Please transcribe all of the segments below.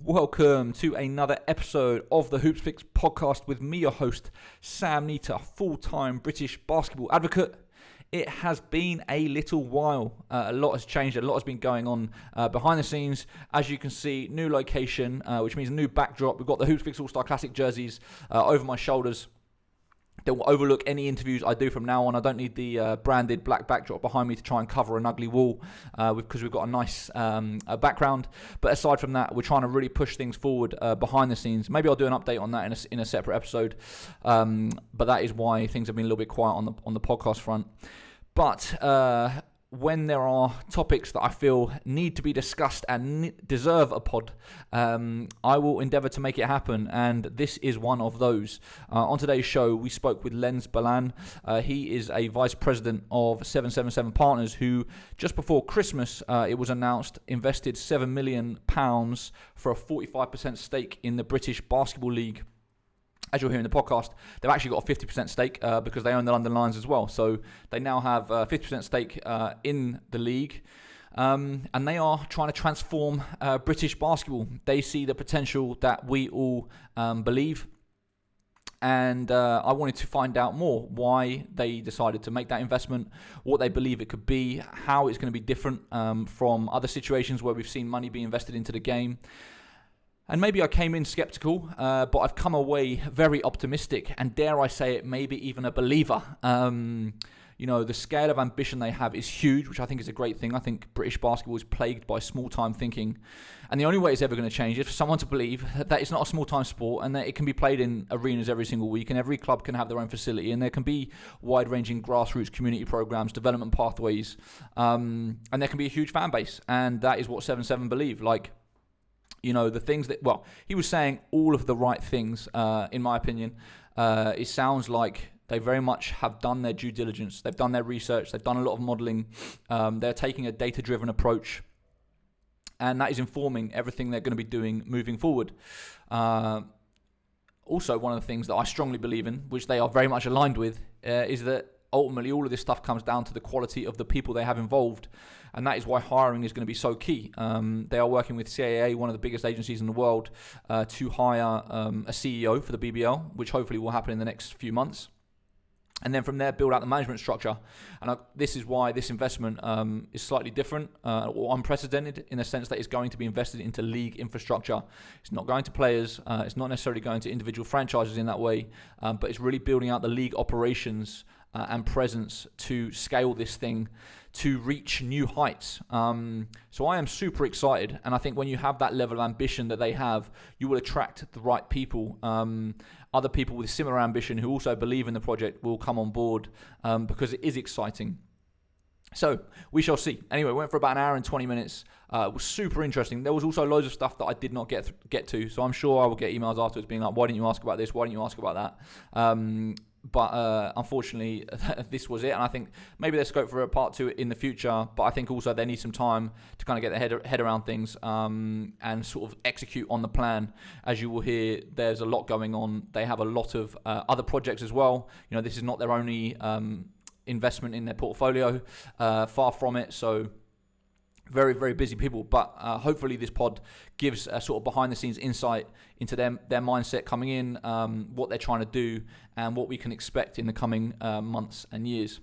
Welcome to another episode of the Hoopsfix Podcast with me, your host, Sam Nita, full-time British basketball advocate. It has been a little while. A lot has changed. A lot has been going on behind the scenes. As you can see, new location, which means a new backdrop. We've got the Hoopsfix All-Star Classic jerseys over my shoulders. That will overlook any interviews I do from now on. I don't need the branded black backdrop behind me to try and cover an ugly wall because we've got a nice background. But aside from that, we're trying to really push things forward behind the scenes. Maybe I'll do an update on that in a separate episode. But that is why things have been a little bit quiet on the podcast front. But when there are topics that I feel need to be discussed and deserve a pod, I will endeavour to make it happen, and this is one of those. On today's show, we spoke with Lenz Balan. He is a vice president of 777 Partners, who just before Christmas, it was announced, invested £7 million for a 45% stake in the British Basketball League. As you'll hear in the podcast, they've actually got a 50% stake because they own the London Lions as well. So they now have a 50% stake in the league. And they are trying to transform British basketball. They see the potential that we all believe. And I wanted to find out more why they decided to make that investment, what they believe it could be, how it's going to be different from other situations where we've seen money be invested into the game. And maybe I came in skeptical, but I've come away very optimistic and, dare I say it, maybe even a believer. The scale of ambition they have is huge, which I think is a great thing. I think British basketball is plagued by small-time thinking. And the only way it's ever going to change is for someone to believe that it's not a small-time sport and that it can be played in arenas every single week and every club can have their own facility and there can be wide-ranging grassroots community programs, development pathways, and there can be a huge fan base. And that is what 7-7 believe. The things that, he was saying all of the right things, in my opinion. It sounds like they very much have done their due diligence. They've done their research. They've done a lot of modelling. They're taking a data-driven approach. And that is informing everything they're going to be doing moving forward. Also, one of the things that I strongly believe in, which they are very much aligned with, is that ultimately all of this stuff comes down to the quality of the people they have involved. And that is why hiring is going to be so key. They are working with CAA, one of the biggest agencies in the world, to hire a CEO for the BBL, which hopefully will happen in the next few months. And then from there, build out the management structure. And this is why this investment is slightly different or unprecedented in the sense that it's going to be invested into league infrastructure. It's not going to players. It's not necessarily going to individual franchises in that way. But it's really building out the league operations and presence to scale this thing to reach new heights. So I am super excited, and I think when you have that level of ambition that they have, you will attract the right people. Other people with similar ambition who also believe in the project will come on board because it is exciting. So we shall see. Anyway, we went for about an hour and 20 minutes. It was super interesting. There was also loads of stuff that I did not get to, so I'm sure I will get emails afterwards being like, why didn't you ask about this? Why didn't you ask about that? But unfortunately, this was it. And I think maybe there's scope for a part 2 in the future. But I think also they need some time to kind of get their head around things and sort of execute on the plan. As you will hear, there's a lot going on. They have a lot of other projects as well. This is not their only investment in their portfolio. Far from it. So very, very busy people, but hopefully this pod gives a sort of behind-the-scenes insight into their mindset coming in, what they're trying to do, and what we can expect in the coming months and years.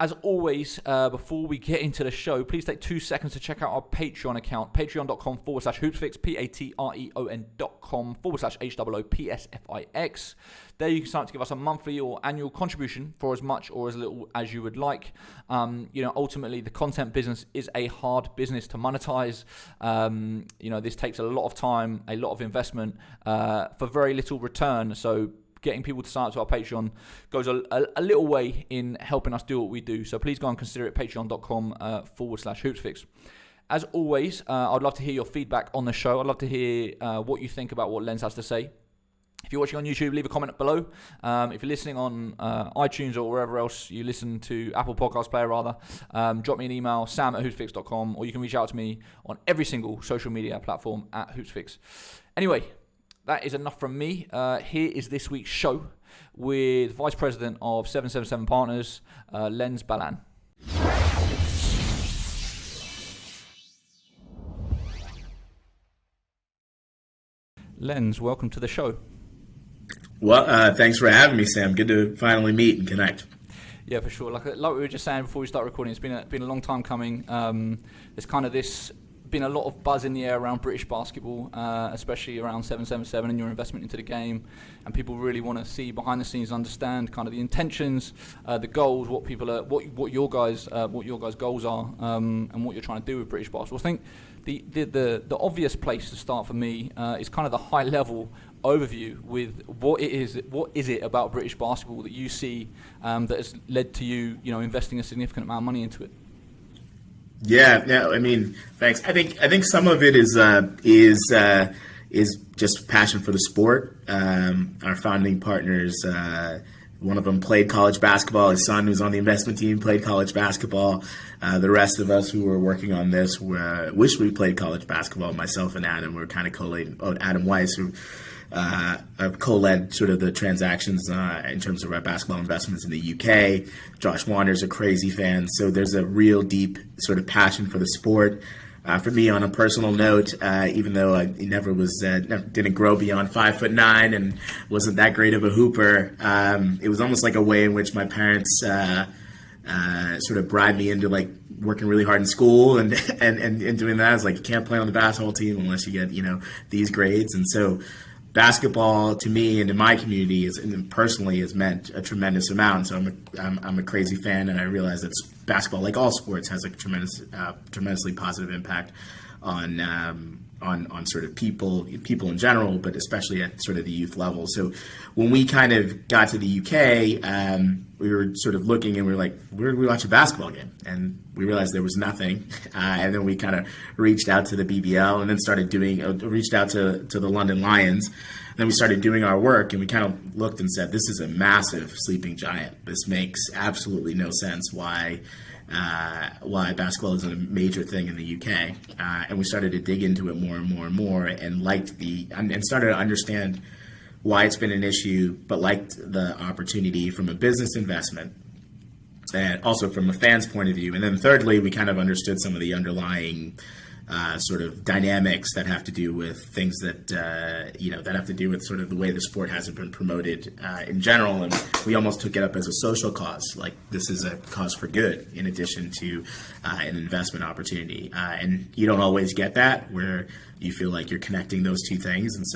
As always, before we get into the show, please take 2 seconds to check out our Patreon account, patreon.com/hoopsfix, patreon.com/HOOPSFIX. There you can start to give us a monthly or annual contribution for as much or as little as you would like. Ultimately, the content business is a hard business to monetize. This takes a lot of time, a lot of investment for very little return. So getting people to sign up to our Patreon goes a little way in helping us do what we do. So please go and consider it, patreon.com/hoopsfix. As always, I'd love to hear your feedback on the show. I'd love to hear what you think about what Lenz has to say. If you're watching on YouTube, leave a comment below. If you're listening on iTunes or wherever else you listen to, Apple Podcast Player rather, drop me an email, sam@hoopsfix.com, or you can reach out to me on every single social media platform @hoopsfix. Anyway, that is enough from me. Here is this week's show with Vice President of 777 Partners, Lenz Balan. Lenz, welcome to the show. Well, thanks for having me, Sam. Good to finally meet and connect. Yeah, for sure. Like we were just saying before we start recording, it's been a long time coming. There's kind of been a lot of buzz in the air around British basketball, especially around 777 and your investment into the game, and people really want to see behind the scenes, understand kind of the intentions, the goals, what your guys' goals are, and what you're trying to do with British basketball. I think the obvious place to start for me is kind of the high level overview with what is it about British basketball that you see that has led to you investing a significant amount of money into it. Yeah, I mean, thanks. I think some of it is just passion for the sport. Our founding partners, one of them played college basketball. His son, who's on the investment team, played college basketball. The rest of us who were working on this wish we played college basketball. Myself and Adam were kind of co-led. Adam Weiss, who co-led sort of the transactions in terms of our basketball investments in the UK. Josh Wander's a crazy fan, so there's a real deep sort of passion for the sport. For me, on a personal note, even though I didn't grow beyond 5'9" and wasn't that great of a hooper, it was almost like a way in which my parents sort of bribed me into like working really hard in school and doing that. It's like you can't play on the basketball team unless you get these grades, and so basketball to me and in my community personally has meant a tremendous amount. So I'm a crazy fan, and I realize that basketball, like all sports, has a tremendously positive impact on sort of people in general, but especially at sort of the youth level. So when we kind of got to the UK, we were sort of looking and we were like, where do we watch a basketball game? And we realized there was nothing. And then we kind of reached out to the BBL and then reached out to the London Lions. And then we started doing our work, and we kind of looked and said, this is a massive sleeping giant. This makes absolutely no sense why basketball is a major thing in the UK. And we started to dig into it more and more and more, and and started to understand why it's been an issue, but liked the opportunity from a business investment and also from a fan's point of view. And then thirdly, we kind of understood some of the underlying sort of dynamics that have to do with things that have to do with sort of the way the sport hasn't been promoted in general. And we almost took it up as a social cause, like this is a cause for good in addition to an investment opportunity. And you don't always get that where you feel like you're connecting those two things. And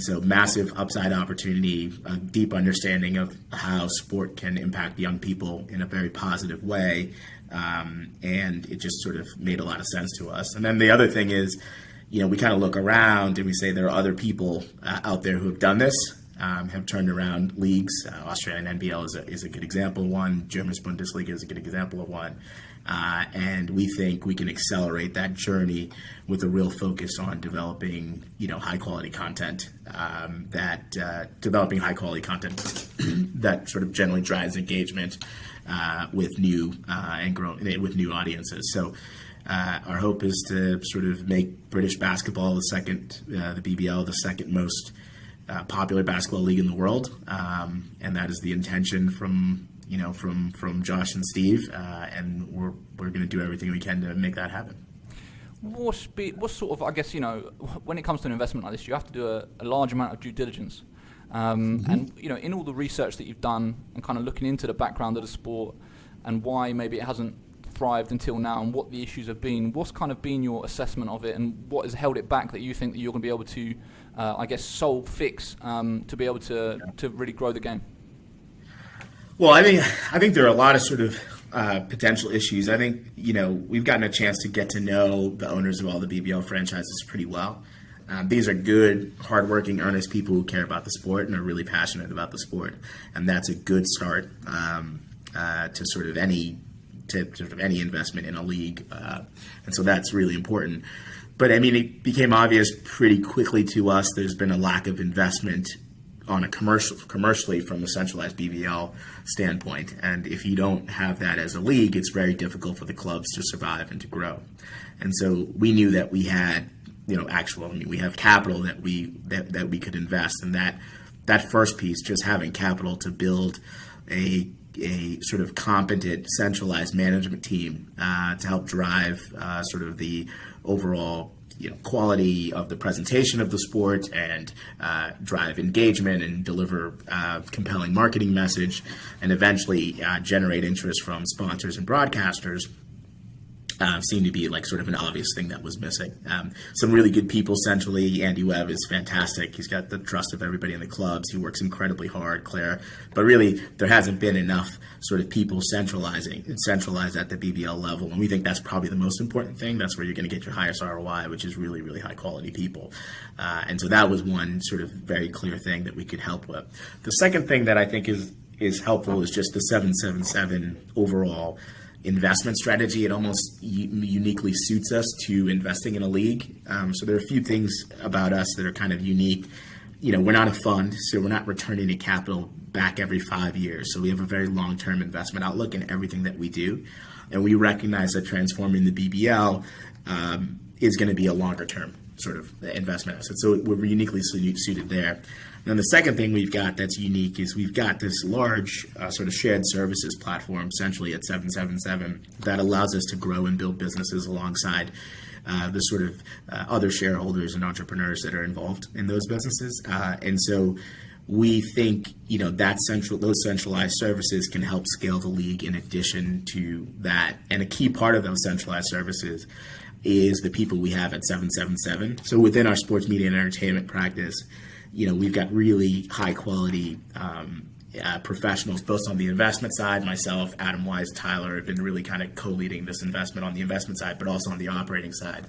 so massive upside opportunity, a deep understanding of how sport can impact young people in a very positive way. And it just sort of made a lot of sense to us. And then the other thing is, we kind of look around and we say there are other people out there who have done this, have turned around leagues. Australian NBL is a good example of one. German Bundesliga is a good example of one. And we think we can accelerate that journey with a real focus on developing, high quality content, developing high quality content that sort of generally drives engagement with new and growing with new audiences. So our hope is to sort of make British basketball the BBL, the second most popular basketball league in the world, and that is the intention from Josh and Steve, and we're going to do everything we can to make that happen. What sort of, I guess, when it comes to an investment like this, you have to do a large amount of due diligence. And, in all the research that you've done and kind of looking into the background of the sport and why maybe it hasn't thrived until now and what the issues have been, what's kind of been your assessment of it and what has held it back that you think that you're going to be able to, fix to be able to really grow the game? Well, I think there are a lot of sort of potential issues. I think, we've gotten a chance to get to know the owners of all the BBL franchises pretty well. These are good, hardworking, earnest people who care about the sport and are really passionate about the sport. And that's a good start to sort of any investment in a league. And so that's really important. But it became obvious pretty quickly to us there's been a lack of investment on a commercially from a centralized BBL standpoint. And if you don't have that as a league, it's very difficult for the clubs to survive and to grow. And so we knew that we had, we have capital that we could invest. And that first piece, just having capital to build a sort of competent centralized management team to help drive sort of the overall quality of the presentation of the sport and drive engagement and deliver compelling marketing message and eventually generate interest from sponsors and broadcasters seemed to be like sort of an obvious thing that was missing. Some really good people centrally. Andy Webb is fantastic. He's got the trust of everybody in the clubs. He works incredibly hard, Claire. But really, there hasn't been enough sort of people centralized at the BBL level. And we think that's probably the most important thing. That's where you're going to get your highest ROI, which is really, really high quality people. And so that was one sort of very clear thing that we could help with. The second thing that I think is helpful is just the 777 overall investment strategy. It almost uniquely suits us to investing in a league. So there are a few things about us that are kind of unique. We're not a fund, so we're not returning the capital back every 5 years. So we have a very long-term investment outlook in everything that we do. And we recognize that transforming the BBL is going to be a longer-term sort of investment asset. So we're uniquely suited there. And the second thing we've got that's unique is we've got this large sort of shared services platform centrally at 777 that allows us to grow and build businesses alongside the sort of other shareholders and entrepreneurs that are involved in those businesses. And so we think, those centralized services can help scale the league in addition to that. And a key part of those centralized services is the people we have at 777. So within our sports media and entertainment practice, we've got really high quality professionals, both on the investment side. Myself, Adam Wise, Tyler have been really kind of co-leading this investment on the investment side, but also on the operating side.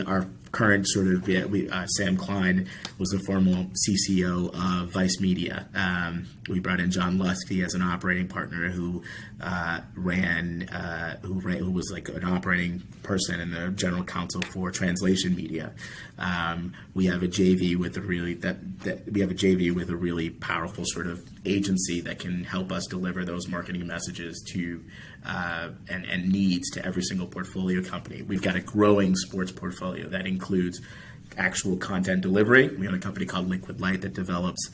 Our current sort of, Sam Klein was the former CCO of Vice Media. We brought in John Lusky as an operating partner who was like an operating person and the general counsel for Translation Media. We have a JV with a really powerful sort of agency that can help us deliver those marketing messages to and needs to every single portfolio company. We've got a growing sports portfolio that includes actual content delivery. We own a company called Liquid Light that develops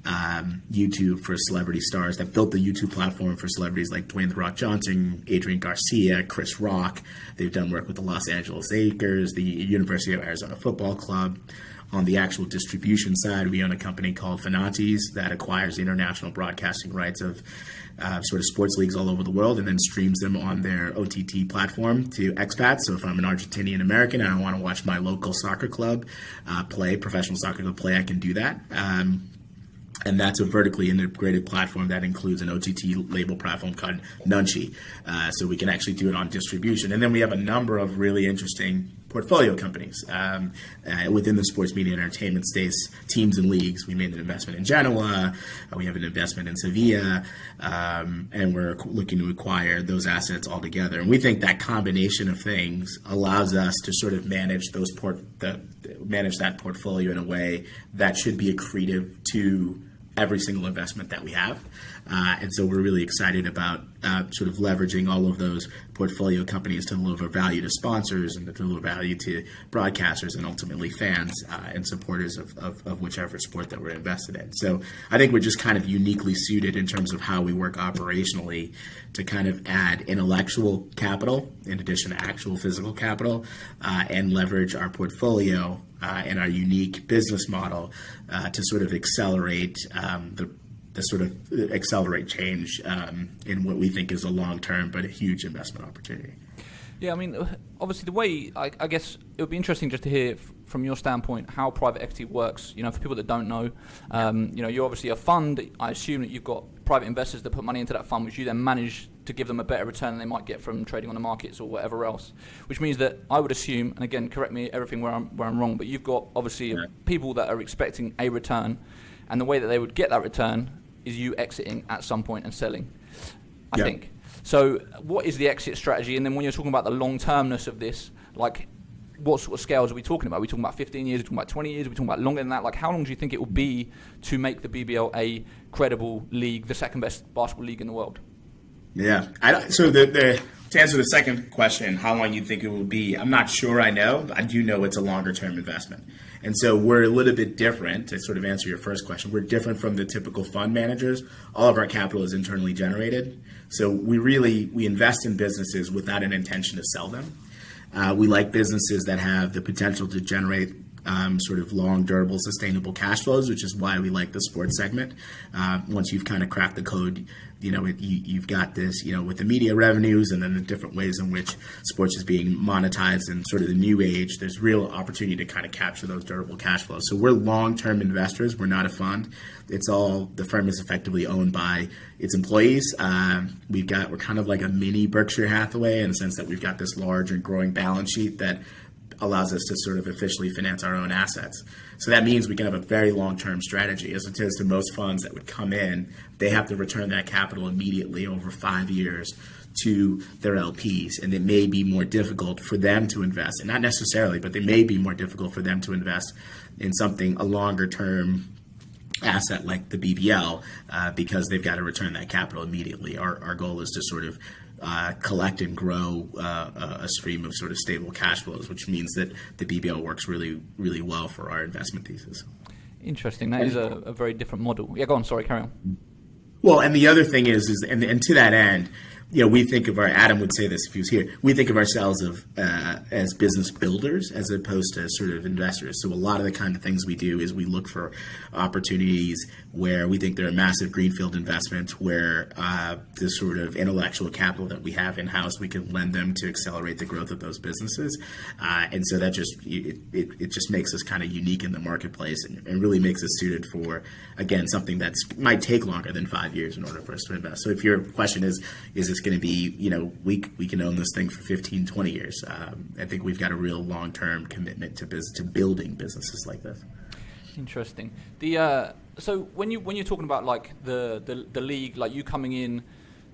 YouTube for celebrity stars, that built the YouTube platform for celebrities like Dwayne "The Rock" Johnson, Adrian Garcia, Chris Rock. They've done work with the Los Angeles Lakers, the University of Arizona Football Club. On the actual distribution side, we own a company called Fanatis that acquires the international broadcasting rights of sort of sports leagues all over the world and then streams them on their OTT platform to expats. So if I'm an Argentinian American and I want to watch my local soccer club professional soccer club play, I can do that. And that's a vertically integrated platform that includes an OTT label platform called Nunchi. So we can actually do it on distribution. And then we have a number of really interesting portfolio companies within the sports media and entertainment space, teams and leagues. We made an investment in Genoa. We have an investment in Sevilla. And we're looking to acquire those assets all together. And we think that combination of things allows us to sort of manage manage that portfolio in a way that should be accretive to every single investment that we have. And so we're really excited about sort of leveraging all of those portfolio companies to deliver value to sponsors and to deliver value to broadcasters and ultimately fans and supporters of whichever sport that we're invested in. So I think we're just kind of uniquely suited in terms of how we work operationally to kind of add intellectual capital in addition to actual physical capital and leverage our portfolio and our unique business model to sort of accelerate accelerate change in what we think is a long-term but a huge investment opportunity. Yeah, I mean, obviously the way, I guess it would be interesting just to hear from your standpoint how private equity works, for people that don't know. You're obviously a fund. I assume that you've got private investors that put money into that fund, which you then manage to give them a better return than they might get from trading on the markets or whatever else, which means that I would assume, and again, correct me everything where I'm wrong, but you've got obviously people that are expecting a return, and the way that they would get that return is you exiting at some point and selling, I think. So what is the exit strategy? And then when you're talking about the long-termness of this, like what sort of scales are we talking about? Are we talking about 15 years? Are we talking about 20 years? Are we talking about longer than that? Like how long do you think it will be to make the BBL a credible league, the second best basketball league in the world? Yeah. To answer the second question, how long you think it will be, I'm not sure I know, but I do know it's a longer-term investment. And so we're a little bit different, to sort of answer your first question. We're different from the typical fund managers. All of our capital is internally generated. So we invest in businesses without an intention to sell them. We like businesses that have the potential to generate sort of long, durable, sustainable cash flows, which is why we like the sports segment. Once you've kind of cracked the code, you've got this, with the media revenues and then the different ways in which sports is being monetized in sort of the new age, there's real opportunity to kind of capture those durable cash flows. So we're long-term investors. We're not a fund. The firm is effectively owned by its employees. We're kind of like a mini Berkshire Hathaway in the sense that we've got this large and growing balance sheet that allows us to sort of officially finance our own assets. So that means we can have a very long-term strategy. As it is to most funds that would come in, they have to return that capital immediately over 5 years to their LPs. And it may be more difficult for them to invest, and not necessarily, but they may be more difficult for them to invest in something, a longer-term asset like the BBL, because they've got to return that capital immediately. Our goal is to sort of collect and grow a stream of sort of stable cash flows, which means that the BBL works really, really well for our investment thesis. Interesting. That is a very different model. Yeah, go on. Sorry, carry on. Well, and the other thing is and to that end, we think of Adam would say this if he was here, we think of ourselves as business builders as opposed to sort of investors. So a lot of the kind of things we do is we look for opportunities where we think there are massive greenfield investments where the sort of intellectual capital that we have in-house, we can lend them to accelerate the growth of those businesses. And so that it just makes us kind of unique in the marketplace and really makes us suited for, again, something that might take longer than 5 years in order for us to invest. So if your question is this going to be, we can own this thing for 15, 20 years. I think we've got a real long-term commitment to building businesses like this. Interesting. So when you're talking about like the league, like you coming in,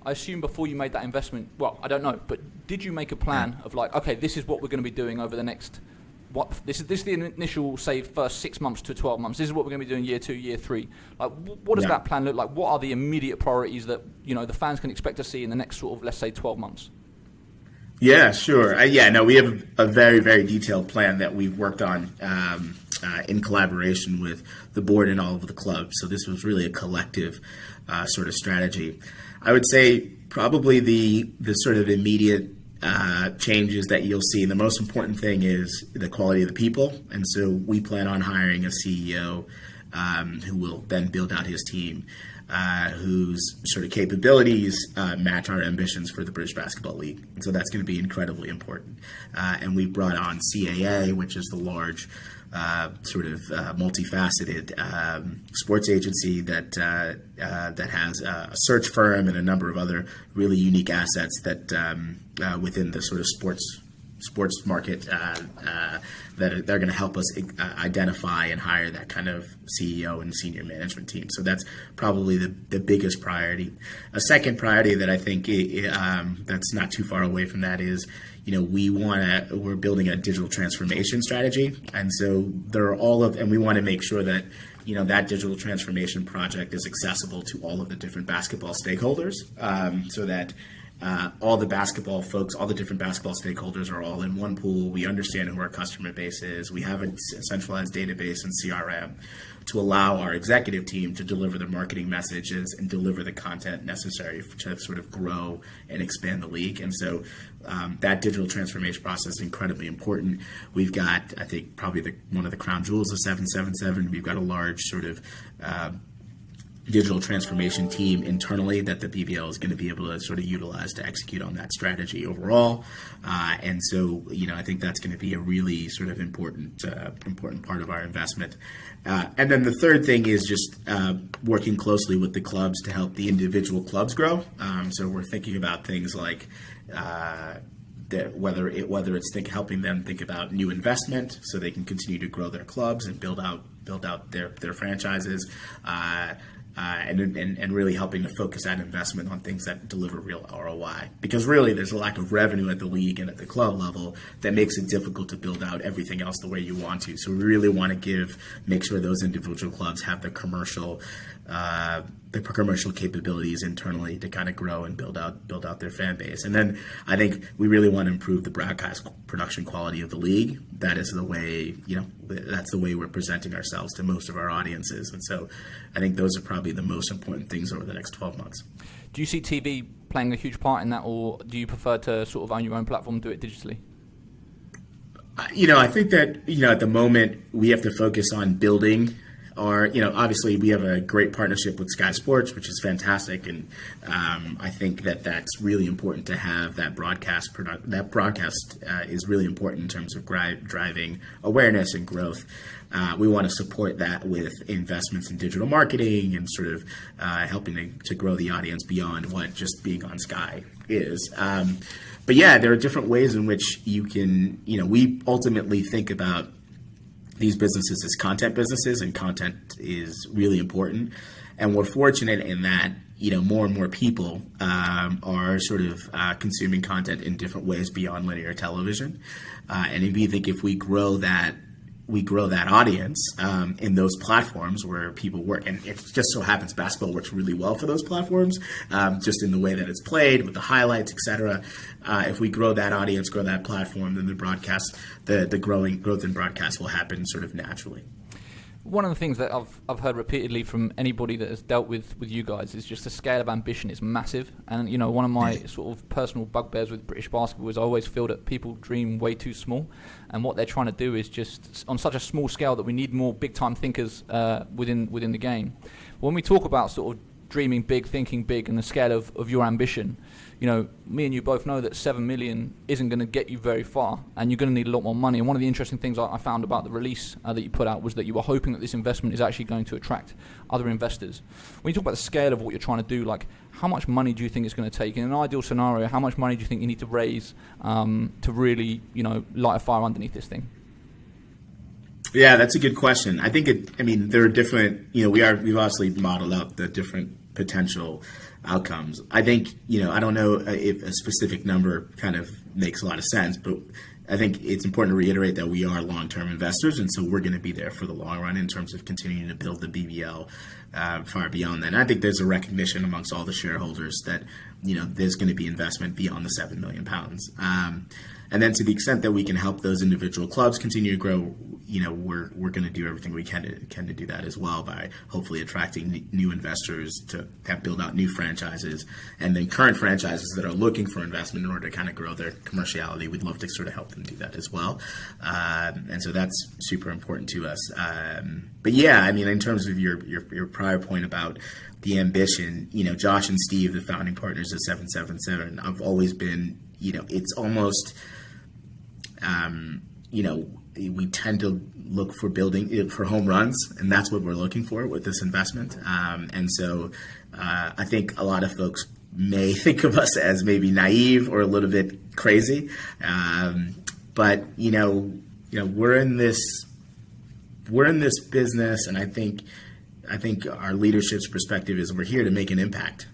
I assume before you made that investment, well, I don't know, but did you make a plan of like, okay, this is what we're going to be doing over the next, this is the initial, say, first 6 months to 12 months. This is what we're going to be doing year 2, year 3. Like, what does that plan look like? What are the immediate priorities that the fans can expect to see in the next sort of, let's say, 12 months? Yeah, sure. We have a very, very detailed plan that we've worked on in collaboration with the board and all of the clubs. So this was really a collective sort of strategy. I would say probably the sort of immediate changes that you'll see. The most important thing is the quality of the people. And so we plan on hiring a CEO who will then build out his team, whose sort of capabilities match our ambitions for the British Basketball League. And so that's going to be incredibly important. And we brought on CAA, which is the large sort of multifaceted sports agency that has a search firm and a number of other really unique assets that within the sort of sports market that they're going to help us identify and hire that kind of CEO and senior management team. So that's probably the biggest priority. A second priority that I think that's not too far away from that is, we're building a digital transformation strategy. And so we want to make sure that, that digital transformation project is accessible to all of the different basketball stakeholders, so that all the basketball folks, all the different basketball stakeholders are all in one pool. We understand who our customer base is. We have a centralized database and CRM to allow our executive team to deliver the marketing messages and deliver the content necessary to sort of grow and expand the league. And so that digital transformation process is incredibly important. We've got, I think, probably one of the crown jewels of 777. We've got a large sort of digital transformation team internally that the BBL is going to be able to sort of utilize to execute on that strategy overall. And so, I think that's going to be a really sort of important part of our investment. And then the third thing is just working closely with the clubs to help the individual clubs grow. So we're thinking about things like whether it's helping them think about new investment so they can continue to grow their clubs and build out their franchises. And really helping to focus that investment on things that deliver real ROI. Because really there's a lack of revenue at the league and at the club level that makes it difficult to build out everything else the way you want to. So we really want to make sure those individual clubs have the commercial capabilities internally to kind of grow and build out their fan base. And then I think we really want to improve the broadcast production quality of the league. That is the way, that's the way we're presenting ourselves to most of our audiences. And so I think those are probably the most important things over the next 12 months. Do you see TV playing a huge part in that, or do you prefer to sort of own your own platform and do it digitally? I think that, at the moment we have to focus on building our, obviously we have a great partnership with Sky Sports, which is fantastic. And I think that that's really important to have that broadcast. That broadcast is really important in terms of driving awareness and growth. We want to support that with investments in digital marketing and sort of helping to grow the audience beyond what just being on Sky is. But yeah, there are different ways in which you can, we ultimately think about these businesses as content businesses, and content is really important. And we're fortunate in that, more and more people are sort of consuming content in different ways beyond linear television. And we think if we grow that audience in those platforms where people work. And it just so happens basketball works really well for those platforms, just in the way that it's played with the highlights, et cetera. If we grow that audience, grow that platform, then the broadcast, the growth in broadcast will happen sort of naturally. One of the things that I've heard repeatedly from anybody that has dealt with you guys is just the scale of ambition is massive. And, one of my sort of personal bugbears with British basketball is I always feel that people dream way too small. And what they're trying to do is just on such a small scale that we need more big-time thinkers within the game. When we talk about sort of dreaming big, thinking big, and the scale of your ambition, me and you both know that 7 million isn't going to get you very far, and you're going to need a lot more money. And one of the interesting things I found about the release that you put out was that you were hoping that this investment is actually going to attract other investors. When you talk about the scale of what you're trying to do, like how much money do you think it's going to take? In an ideal scenario, how much money do you think you need to raise to really, light a fire underneath this thing? Yeah, that's a good question. I think there are different, we've obviously modeled out the different potential outcomes. I think, I don't know if a specific number kind of makes a lot of sense, but I think it's important to reiterate that we are long-term investors, and so we're going to be there for the long run in terms of continuing to build the BBL far beyond that. And I think there's a recognition amongst all the shareholders that, there's going to be investment beyond the £7 million. And then to the extent that we can help those individual clubs continue to grow, we're going to do everything we can to do that as well, by hopefully attracting new investors to build out new franchises, and then current franchises that are looking for investment in order to kind of grow their commerciality. We'd love to sort of help them do that as well. And so that's super important to us. But yeah, in terms of your prior point about the ambition, Josh and Steve, the founding partners of 777, I've always been, it's almost, we tend to look for building for home runs, and that's what we're looking for with this investment. And so I think a lot of folks may think of us as maybe naive or a little bit crazy, but we're in this business, and I think our leadership's perspective is we're here to make an impact,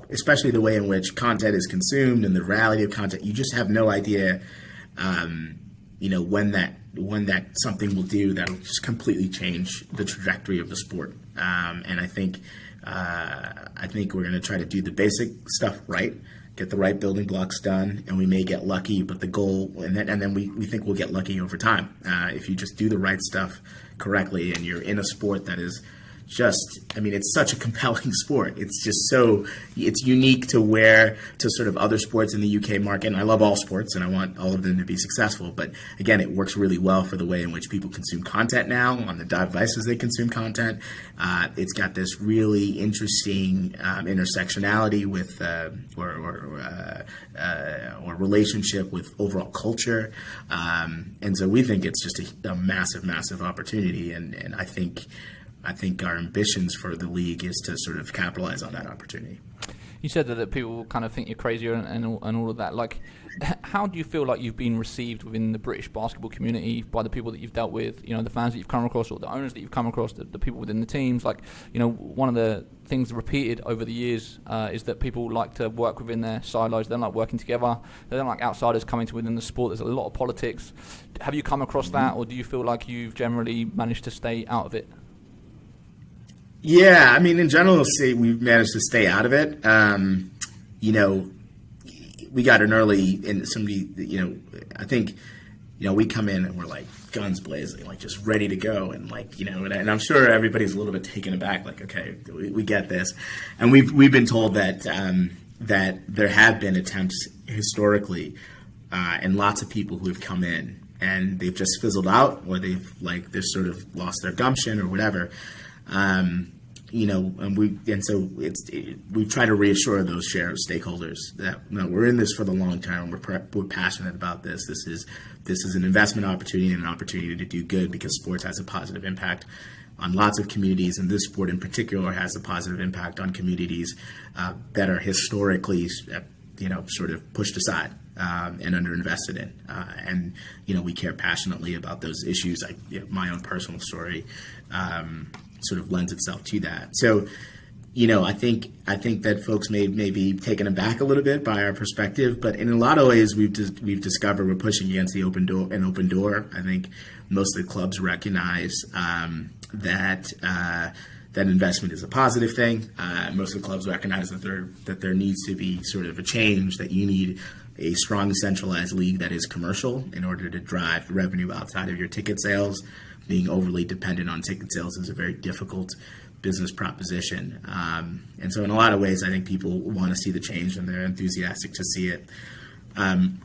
especially the way in which content is consumed and the virality of content. You just have no idea, when that something will do that'll just completely change the trajectory of the sport. And I think we're going to try to do the basic stuff right, get the right building blocks done, and we may get lucky. But the goal, and then we think we'll get lucky over time if you just do the right stuff correctly, and you're in a sport that is just, it's such a compelling sport. It's just it's unique to sort of other sports in the UK market. And I love all sports, and I want all of them to be successful. But again, it works really well for the way in which people consume content now, on the devices they consume content. It's got this really interesting intersectionality with or relationship with overall culture. And so we think it's just a massive, massive opportunity. And I think our ambitions for the league is to sort of capitalize on that opportunity. You said that people kind of think you're crazier and all of that. Like, how do you feel like you've been received within the British basketball community by the people that you've dealt with, the fans that you've come across, or the owners that you've come across, the people within the teams? Like, one of the things repeated over the years is that people like to work within their silos. They don't like working together. They don't like outsiders coming to within the sport. There's a lot of politics. Have you come across that, or do you feel like you've generally managed to stay out of it? Yeah, in general, we've managed to stay out of it. We got in early, and somebody, I think, we come in and we're like guns blazing, like just ready to go, and and I'm sure everybody's a little bit taken aback, like, okay, we get this, and we've been told that that there have been attempts historically, and lots of people who have come in and they've just fizzled out, or they've sort of lost their gumption or whatever. And we try to reassure those share of stakeholders that we're in this for the long term. We're passionate about this. This is an investment opportunity and an opportunity to do good, because sports has a positive impact on lots of communities, and this sport in particular has a positive impact on communities that are historically, sort of pushed aside and underinvested in. And we care passionately about those issues. My own personal story sort of lends itself to that. So, I think that folks may be taken aback a little bit by our perspective, but in a lot of ways, we've discovered we're pushing against the open door. I think most of the clubs recognize that investment is a positive thing. Most of the clubs recognize that there needs to be sort of a change, that you need a strong centralized league that is commercial in order to drive revenue outside of your ticket sales. Being overly dependent on ticket sales is a very difficult business proposition. And so in a lot of ways, I think people want to see the change, and they're enthusiastic to see it.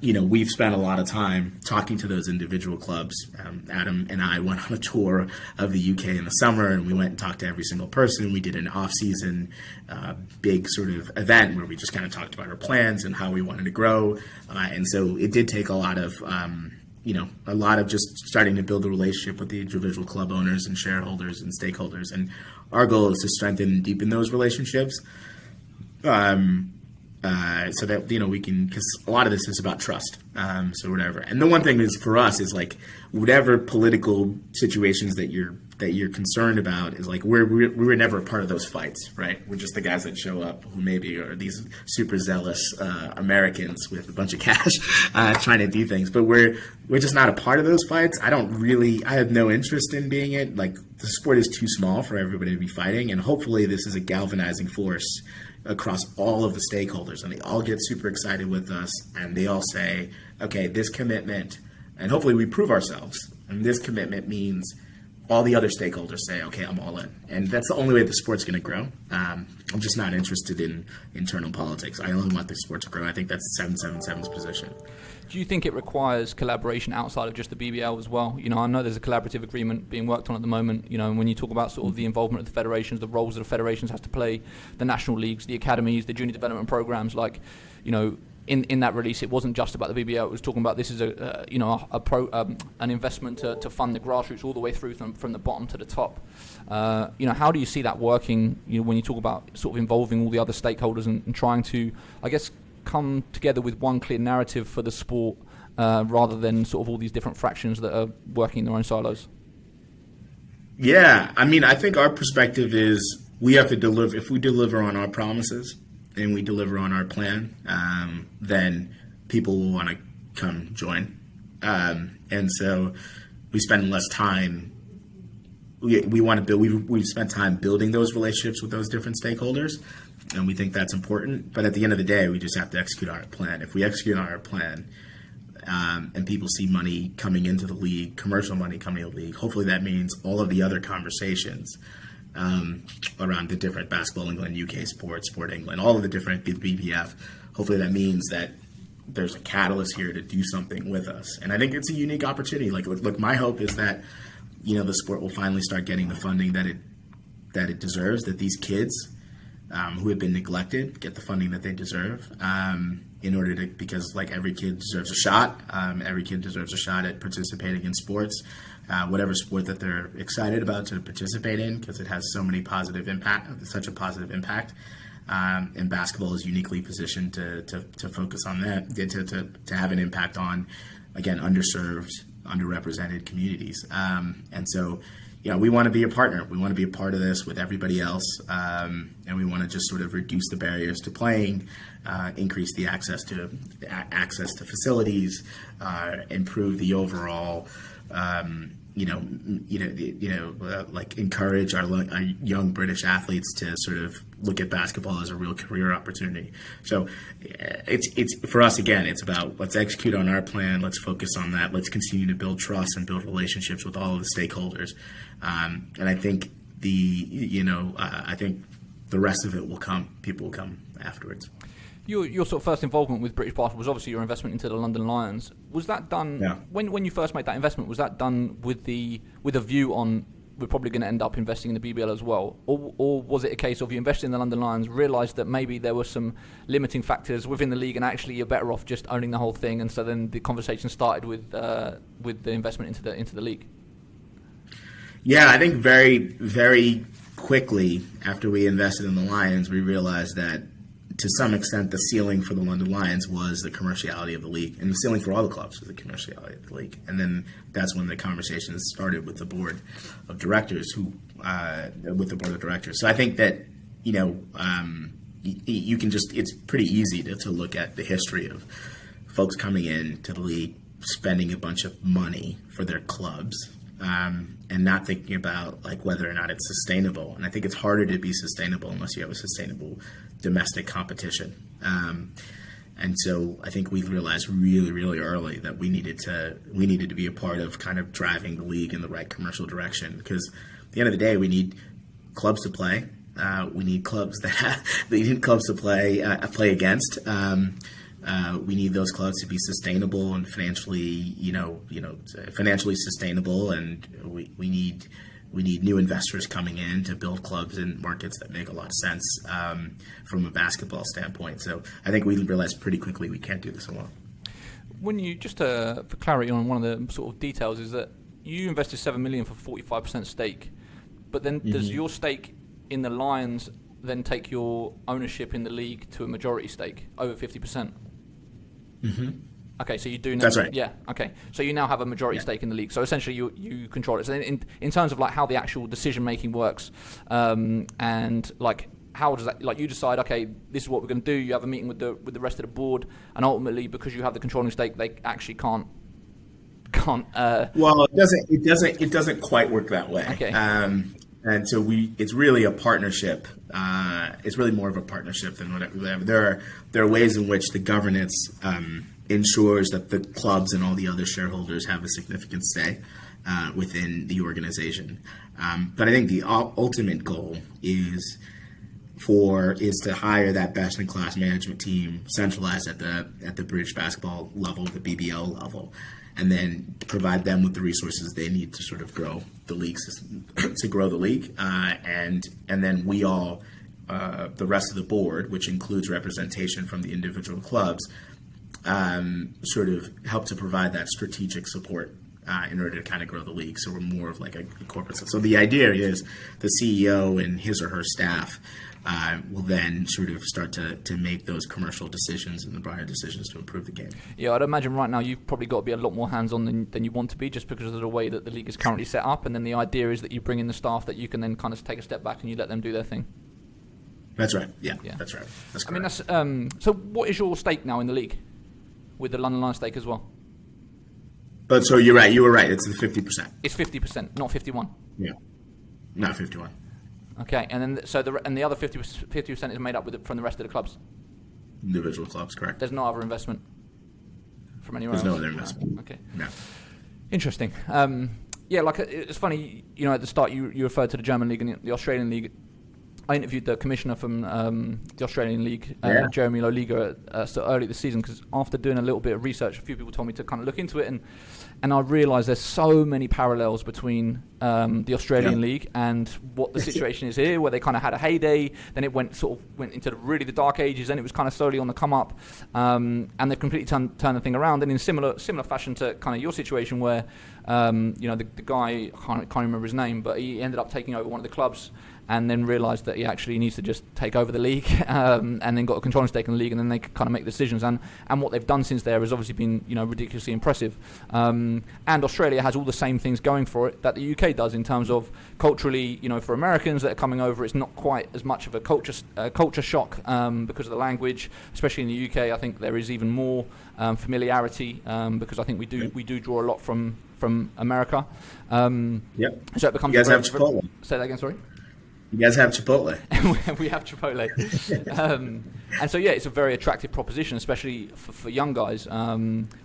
We've spent a lot of time talking to those individual clubs. Adam and I went on a tour of the UK in the summer, and we went and talked to every single person. We did an off-season big sort of event where we just kind of talked about our plans and how we wanted to grow. And so it did take a lot of just starting to build a relationship with the individual club owners and shareholders and stakeholders. And our goal is to strengthen and deepen those relationships. So that, we can, because a lot of this is about trust. So whatever. And the one thing is for us is whatever political situations that you're concerned about is we were never a part of those fights, right? We're just the guys that show up who maybe are these super zealous Americans with a bunch of cash trying to do things, but we're just not a part of those fights. I have no interest in being it. The sport is too small for everybody to be fighting, and hopefully this is a galvanizing force across all of the stakeholders, and they all get super excited with us, and they all say, okay, this commitment, and hopefully we prove ourselves, and this commitment means all the other stakeholders say, okay, I'm all in. And that's the only way the sport's going to grow. I'm just not interested in internal politics. I only want the sport to grow. I think that's 777's position. Do you think it requires collaboration outside of just the BBL as well? I know there's a collaborative agreement being worked on at the moment, and when you talk about sort of the involvement of the federations, the roles that the federations have to play, the national leagues, the academies, the junior development programs, in that release, it wasn't just about the BBL. It was talking about this is an investment to fund the grassroots all the way through from the bottom to the top. How do you see that working? When you talk about sort of involving all the other stakeholders and trying to, I guess, come together with one clear narrative for the sport, rather than sort of all these different fractions that are working in their own silos. Yeah, I think our perspective is we have to deliver. If we deliver on our promises and we deliver on our plan, then people will want to come join. And so we spend less time. We want to build. We've spent time building those relationships with those different stakeholders, and we think that's important. But at the end of the day, we just have to execute our plan. If we execute on our plan, and people see money coming into the league, commercial money coming into the league, hopefully that means all of the other conversations around the different Basketball England, UK Sport England, all of the different BBF, hopefully that means that there's a catalyst here to do something with us. And I think it's a unique opportunity. Look, my hope is that, the sport will finally start getting the funding that it deserves, that these kids who have been neglected get the funding that they deserve, because every kid deserves a shot. Every kid deserves a shot at participating in sports, whatever sport that they're excited about to participate in, because it has such a positive impact. And basketball is uniquely positioned to focus on that, to have an impact on, again, underserved, underrepresented communities. And so, we want to be a partner. We want to be a part of this with everybody else, and we want to just sort of reduce the barriers to playing, increase the access to facilities, improve the overall, encourage our young British athletes to sort of look at basketball as a real career opportunity. So it's for us, again, it's about let's execute on our plan. Let's focus on that. Let's continue to build trust and build relationships with all of the stakeholders. And I think I think the rest of it will come. People will come afterwards. Your sort of first involvement with British basketball was obviously your investment into the London Lions. Was that done when you first made that investment? Was that done with a view on we're probably going to end up investing in the BBL as well, or was it a case of you invested in the London Lions, realised that maybe there were some limiting factors within the league, and actually you're better off just owning the whole thing, and so then the conversation started with the investment into the league? Yeah, I think very, very quickly after we invested in the Lions, we realized that to some extent the ceiling for the London Lions was the commerciality of the league, and the ceiling for all the clubs was the commerciality of the league. And then that's when the conversations started with the board of directors, So I think that, you can just, it's pretty easy to look at the history of folks coming in to the league, spending a bunch of money for their clubs, and not thinking about like whether or not it's sustainable. And I think it's harder to be sustainable unless you have a sustainable domestic competition. And so I think we realized really, really early that we needed to be a part of kind of driving the league in the right commercial direction, because at the end of the day, we need clubs to play. We need clubs to play against. We need those clubs to be sustainable and financially sustainable, and we need new investors coming in to build clubs in markets that make a lot of sense from a basketball standpoint. So I think we realized pretty quickly we can't do this alone. When you for clarity on one of the sort of details, is that you invested $7 million for 45% stake, but then does your stake in the Lions then take your ownership in the league to a majority stake over 50%? Mm-hmm. Okay, so you do now. That's right. Yeah. Okay, so you now have a majority stake in the league. So essentially, you control it. So in terms of like how the actual decision making works, and like how does that, like you decide, okay, this is what we're going to do. You have a meeting with the rest of the board, and ultimately, because you have the controlling stake, they actually can't. Well, it doesn't quite work that way. Okay. And so it's really a partnership. It's really more of a partnership than whatever. There are ways in which the governance ensures that the clubs and all the other shareholders have a significant say within the organization. But I think the ultimate goal is to hire that best-in-class management team, centralized at the British basketball level, the BBL level, and then provide them with the resources they need to sort of grow the league, and then we all, the rest of the board, which includes representation from the individual clubs, sort of help to provide that strategic support in order to kind of grow the league. So we're more of like a corporate. So the idea is the CEO and his or her staff will then sort of start to make those commercial decisions and the broader decisions to improve the game. Yeah, I'd imagine right now you've probably got to be a lot more hands-on than you want to be, just because of the way that the league is currently set up. And then the idea is that you bring in the staff that you can then kind of take a step back and you let them do their thing. That's right. Yeah. That's right. That's correct. I mean, so what is your stake now in the league, with the London Lions stake as well? But so you're right. You were right. It's the 50%. It's 50%, not 51. Yeah, not 51. Okay, and then the other 50% is made up from the rest of the clubs. Individual clubs, correct. There's no other investment from anywhere else. There's no other investment. Okay. No. Interesting. Yeah, like it's funny. At the start you referred to the German league and the Australian league. I interviewed the commissioner from the Australian League, Jeremy Loliga, so early this season, because after doing a little bit of research, a few people told me to kind of look into it, and I realised there's so many parallels between the Australian League and what the situation is here, where they kind of had a heyday, then it went into really the dark ages, and it was kind of slowly on the come up, and they've completely turned the thing around. And in similar fashion to kind of your situation, where the guy, I can't remember his name, but he ended up taking over one of the clubs, and then realised that he actually needs to just take over the league, and then got a controlling stake in the league, and then they kind of make decisions. And what they've done since there has obviously been ridiculously impressive. And Australia has all the same things going for it that the UK does in terms of culturally. For Americans that are coming over, it's not quite as much of a culture shock because of the language, especially in the UK. I think there is even more familiarity because I think we do draw a lot from America. So it becomes. You guys have Chipotle. Say that again. Sorry. You guys have Chipotle. We have Chipotle. And so, yeah, it's a very attractive proposition, especially for young guys.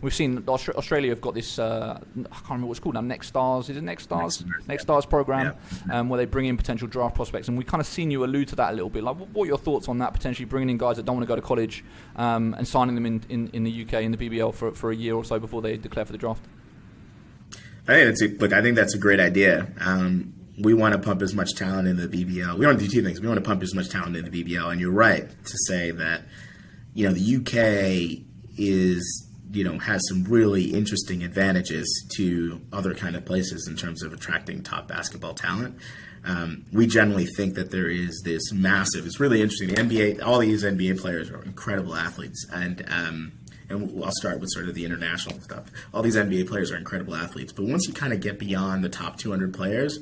We've seen Australia have got this, I can't remember what it's called now, Next Stars. Is it Next Stars? Next Stars program, where they bring in potential draft prospects. And we kind of seen you allude to that a little bit. Like, what are your thoughts on that, potentially bringing in guys that don't want to go to college and signing them in the UK, in the BBL for a year or so before they declare for the draft? I think that's a great idea. We want to pump as much talent in the BBL. We want to do two things. We want to pump as much talent in the BBL, and you're right to say that, the UK has some really interesting advantages to other kind of places in terms of attracting top basketball talent. We generally think that there is this massive. It's really interesting. The NBA, all these NBA players are incredible athletes, and I'll start with sort of the international stuff. All these NBA players are incredible athletes, but once you kind of get beyond the top 200 players,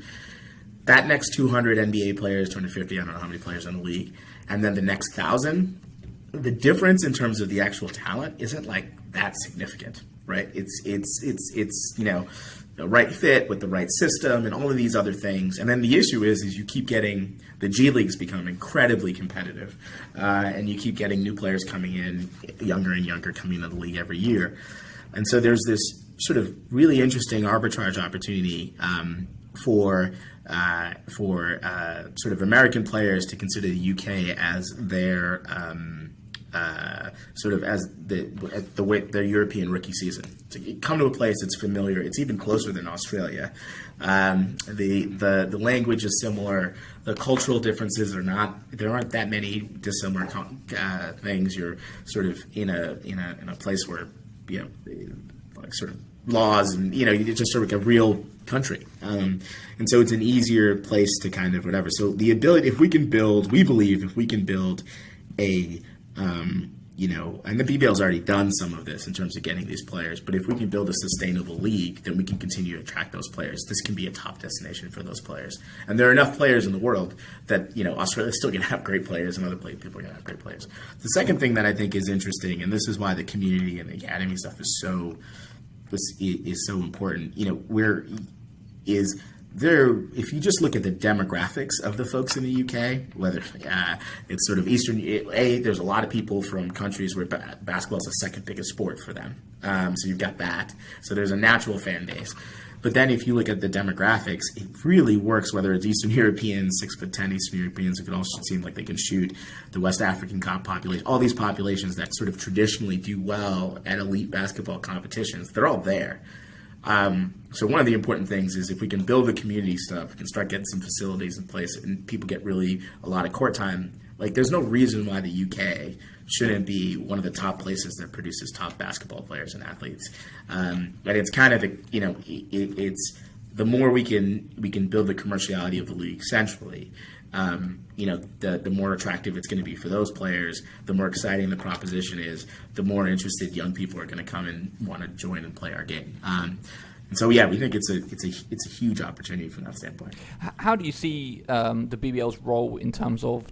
that next 200 NBA players, 250, I don't know how many players in the league, and then the next 1,000, the difference in terms of the actual talent isn't like that significant, right? It's the right fit with the right system and all of these other things. And then the issue is you keep getting the G Leagues become incredibly competitive, and you keep getting new players coming in, younger and younger, coming into the league every year. And so there's this sort of really interesting arbitrage opportunity for sort of American players to consider the UK as their their European rookie season. To come to a place that's familiar, it's even closer than Australia. The language is similar. The cultural differences there aren't that many dissimilar things. You're sort of in a place where like sort of laws and it's just sort of like a real country, and so it's an easier place to kind of whatever. So the ability, we believe if we can build a and the BBL's already done some of this in terms of getting these players, but if we can build a sustainable league, then we can continue to attract those players. This can be a top destination for those players, and there are enough players in the world that Australia's still going to have great players, and other people are going to have great players. The second thing that I think is interesting, and this is why the community and the academy stuff is so important. If you just look at the demographics of the folks in the UK, whether it's sort of Eastern, there's a lot of people from countries where basketball is the second biggest sport for them. So you've got that. So there's a natural fan base. But then if you look at the demographics, it really works, whether it's Eastern Europeans, 6'10" Eastern Europeans who can also seem like they can shoot, the West African population, all these populations that sort of traditionally do well at elite basketball competitions, they're all there. So one of the important things is if we can build the community stuff, we can start getting some facilities in place and people get really a lot of court time. Like there's no reason why the UK shouldn't be one of the top places that produces top basketball players and athletes. But it's kind of it's the more we can build the commerciality of the league centrally, the more attractive it's going to be for those players, the more exciting the proposition is, the more interested young people are going to come and want to join and play our game. And so, yeah, we think it's a huge opportunity from that standpoint. How do you see the BBL's role in terms of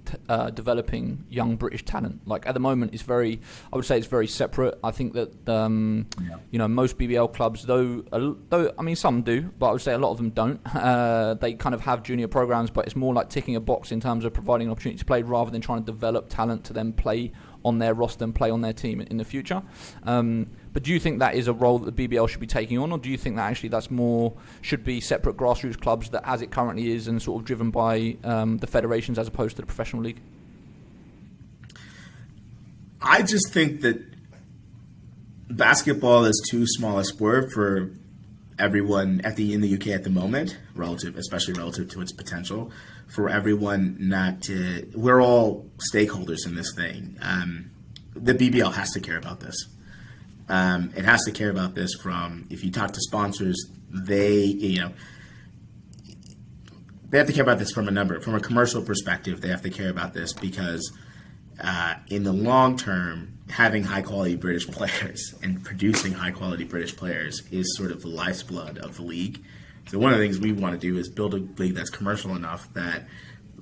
developing young British talent? Like at the moment, I would say it's very separate. I think that most BBL clubs, though I mean some do, but I would say a lot of them don't. They kind of have junior programs, but it's more like ticking a box in terms of providing an opportunity to play rather than trying to develop talent to then play on their roster and play on their team in the future. But do you think that is a role that the BBL should be taking on, or do you think that actually should be separate grassroots clubs that as it currently is and sort of driven by the federations as opposed to the professional league? I just think that basketball is too small a sport for everyone in the UK at the moment, especially relative to its potential, for everyone not to. We're all stakeholders in this thing. The BBL has to care about this. It has to care about this if you talk to sponsors, they have to care about this from a commercial perspective. They have to care about this because in the long term, having high quality British players and producing high quality British players is sort of the lifeblood of the league. So one of the things we want to do is build a league that's commercial enough that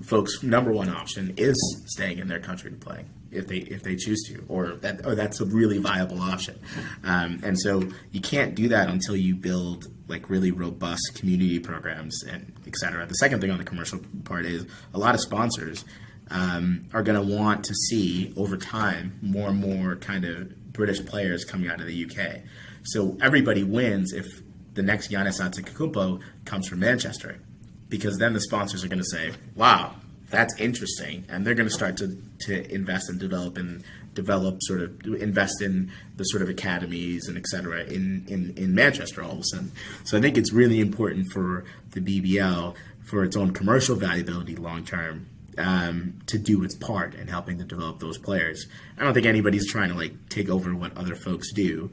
folks' number one option is staying in their country to play. if they choose to, or that's a really viable option. And so you can't do that until you build like really robust community programs and et cetera. The second thing on the commercial part is a lot of sponsors are going to want to see over time more and more kind of British players coming out of the UK. So everybody wins if the next Giannis Antetokounmpo comes from Manchester, because then the sponsors are going to say, wow, that's interesting, and they're going to start to invest and invest in the sort of academies and et cetera in Manchester all of a sudden. So I think it's really important for the BBL, for its own commercial valuability long term, to do its part in helping to develop those players. I don't think anybody's trying to like take over what other folks do.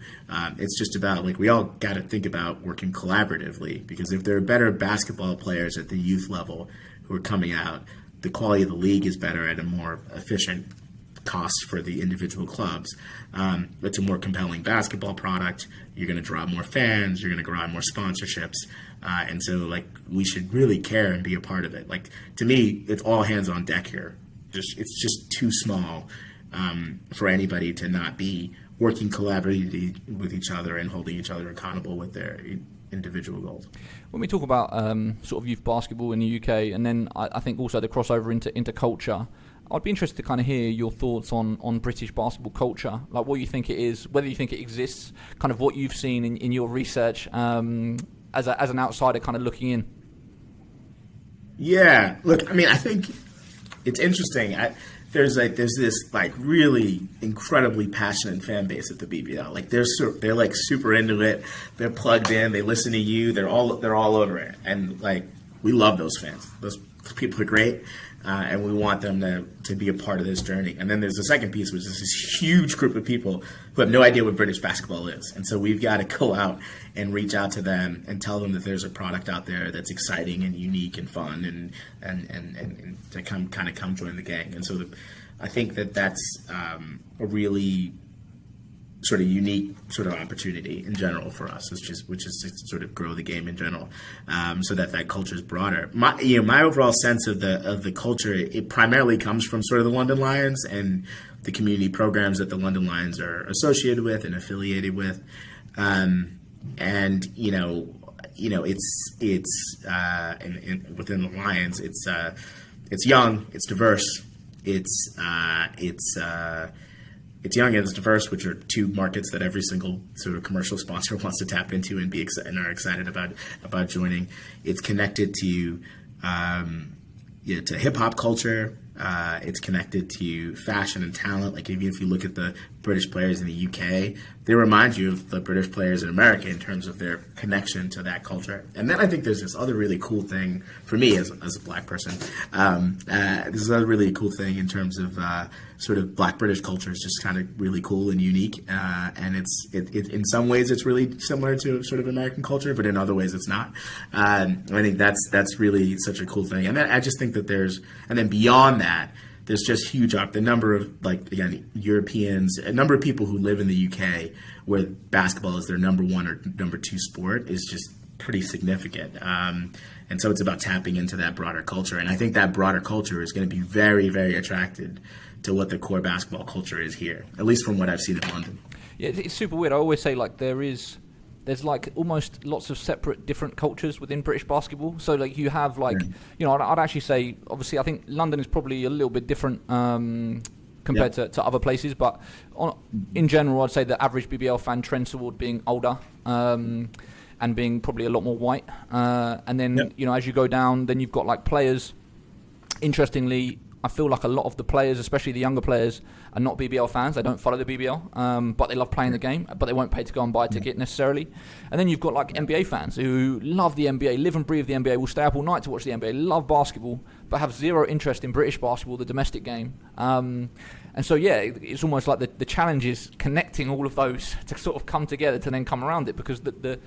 It's just about like we all got to think about working collaboratively, because if there are better basketball players at the youth level who are coming out, the quality of the league is better at a more efficient cost for the individual clubs. It's a more compelling basketball product. You're going to draw more fans. You're going to draw more sponsorships. And so, like, we should really care and be a part of it. Like, to me, it's all hands on deck here. It's just too small for anybody to not be working collaboratively with each other and holding each other accountable with their individual goals. When we talk about sort of youth basketball in the UK, and then I think also the crossover into culture, I'd be interested to kind of hear your thoughts on British basketball culture, like what you think it is, whether you think it exists, kind of what you've seen in your research as an outsider kind of looking in. Yeah, look, I mean, I think it's interesting. There's this like really incredibly passionate fan base at the BBL. Like they're like super into it. They're plugged in. They listen to you. They're all over it. And like we love those fans. Those people are great, and we want them to be a part of this journey. And then there's the second piece, which is this huge group of people who have no idea what British basketball is. And so we've got to go out and reach out to them and tell them that there's a product out there that's exciting and unique and fun, and to come join the gang. And so I think that's a really sort of unique sort of opportunity in general for us, which is to sort of grow the game in general, so that culture is broader. My overall sense of the culture, it primarily comes from sort of the London Lions and the community programs that the London Lions are associated with and affiliated with, and it's within the Lions, it's young, it's diverse, it's young and it's diverse, which are two markets that every single sort of commercial sponsor wants to tap into and are excited about joining. It's connected to hip hop culture. It's connected to fashion and talent. Like even if you look at the British players in the UK, they remind you of the British players in America in terms of their connection to that culture. And then I think there's this other really cool thing for me as a black person. This is another really cool thing in terms of sort of black British culture is just kind of really cool and unique. And it's in some ways it's really similar to sort of American culture, but in other ways it's not. I think that's really such a cool thing. And then I just think that and then beyond that, there's just huge the number of Europeans, a number of people who live in the UK where basketball is their number one or number two sport is just pretty significant. And so it's about tapping into that broader culture. And I think that broader culture is going to be very, very attracted to what the core basketball culture is here, at least from what I've seen in London. Yeah, it's super weird. I always say like there's like almost lots of separate different cultures within British basketball. So like you have like, I'd actually say, obviously I think London is probably a little bit different compared to other places. But in general, I'd say the average BBL fan trends toward being older and being probably a lot more white. And then, as you go down, then you've got like players. Interestingly, I feel like a lot of the players, especially the younger players, are not BBL fans. They don't follow the BBL, but they love playing the game, but they won't pay to go and buy a ticket necessarily. And then you've got like NBA fans who love the NBA, live and breathe the NBA, will stay up all night to watch the NBA, love basketball, but have zero interest in British basketball, the domestic game. And so, it's almost like the challenge is connecting all of those to sort of come together to then come around it, because the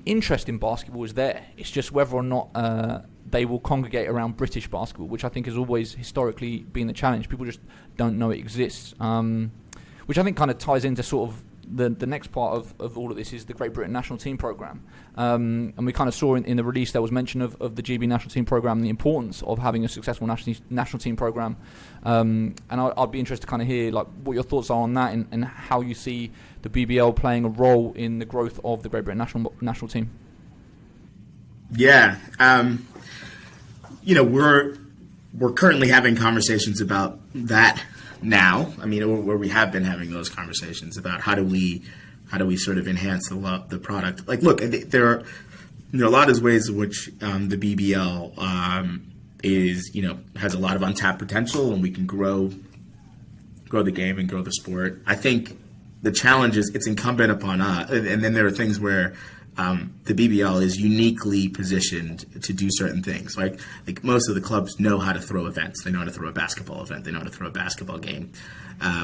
interest in basketball is there. It's just whether or not they will congregate around British basketball, which I think has always historically been the challenge. People just don't know it exists, which I think kind of ties into sort of the next part of all of this is the Great Britain national team program. And we kind of saw in the release there was mention of the GB national team program and the importance of having a successful national team program. And I'd be interested to kind of hear like what your thoughts are on that and how you see the BBL playing a role in the growth of the Great Britain national team. Yeah, we're currently having conversations about that now. I mean, where we have been having those conversations about how do we sort of enhance the product. Like, look, there are a lot of ways in which the BBL has a lot of untapped potential, and we can grow the game and grow the sport. I think the challenge is it's incumbent upon us, and then there are things where the BBL is uniquely positioned to do certain things. Like most of the clubs know how to throw events. They know how to throw a basketball event. They know how to throw a basketball game,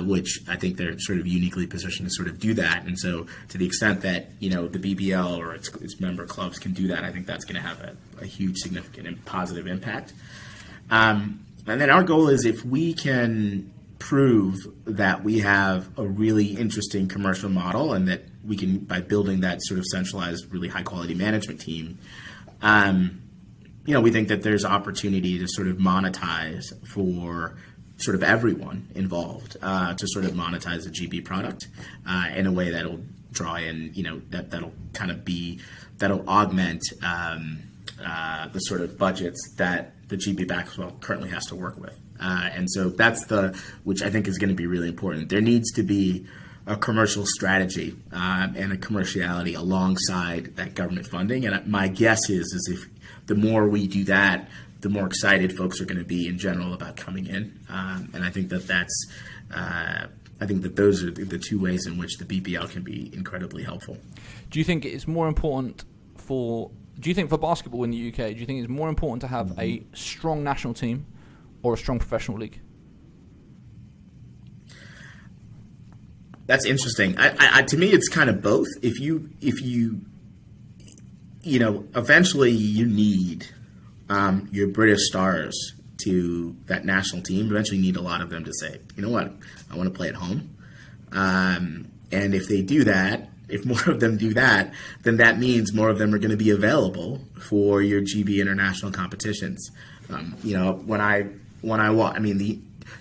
which I think they're sort of uniquely positioned to sort of do that. And so to the extent that, the BBL or its member clubs can do that, I think that's going to have a huge, significant and positive impact. And then our goal is if we can prove that we have a really interesting commercial model and that we can, by building that sort of centralized, really high quality management team, we think that there's opportunity to sort of monetize for sort of everyone involved, to sort of monetize the GB product in a way that'll draw in, that'll augment the sort of budgets that the GB basketball currently has to work with. And so that's which I think is going to be really important. There needs to be a commercial strategy and a commerciality alongside that government funding. And my guess is if the more we do that, the more excited folks are going to be in general about coming in. And I think that those are the two ways in which the BBL can be incredibly helpful. Do you think it's more important for basketball in the UK, do you think it's more important to have a strong national team or a strong professional league? That's interesting. To me, it's kind of both. If you eventually you need your British stars to that national team. Eventually, you need a lot of them to say, you know what, I want to play at home. And if they do that, if more of them do that, then that means more of them are going to be available for your GB international competitions.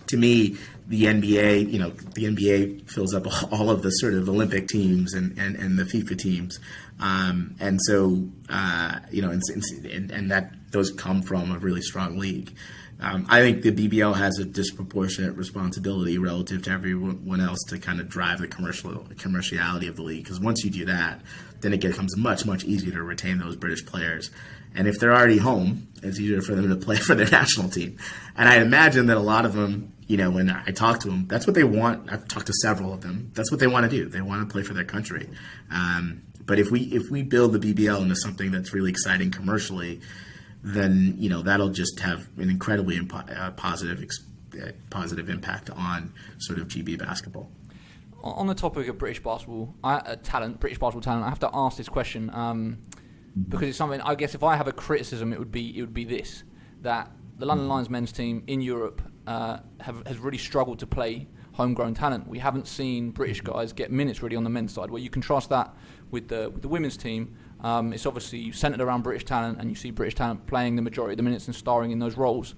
To me, the NBA, the NBA fills up all of the sort of Olympic teams and the FIFA teams, and so and that those come from a really strong league. I think the BBL has a disproportionate responsibility relative to everyone else to kind of drive the commerciality of the league, because once you do that, then it becomes much, much easier to retain those British players. And if they're already home, it's easier for them to play for their national team. And I imagine that a lot of them, when I talk to them, that's what they want. I've talked to several of them. That's what they want to do. They want to play for their country. But if we build the BBL into something that's really exciting commercially, then that'll just have an incredibly positive impact on sort of GB basketball. On the topic of British basketball talent, I have to ask this question because it's something. I guess if I have a criticism, it would be this: that the London Lions men's team in Europe has really struggled to play homegrown talent. We haven't seen British guys get minutes really on the men's side. Where you contrast that with the women's team. It's obviously centered around British talent, and you see British talent playing the majority of the minutes and starring in those roles.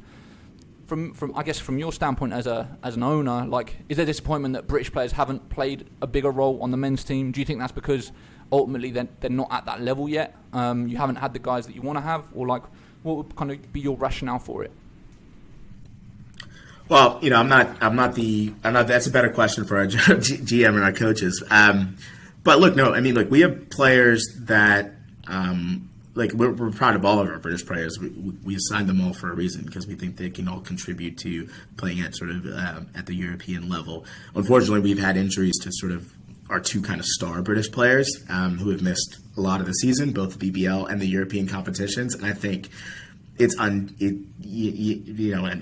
From your standpoint as an owner, is there disappointment that British players haven't played a bigger role on the men's team? Do you think that's because ultimately they're not at that level yet? You haven't had the guys that you want to have, or what would kind of be your rationale for it? Well, that's a better question for our GM and our coaches. But look, we have players that, we're proud of all of our British players. We assigned them all for a reason, because we think they can all contribute to playing at sort of at the European level. Unfortunately, we've had injuries to sort of our two kind of star British players who have missed a lot of the season, both the BBL and the European competitions. And I think and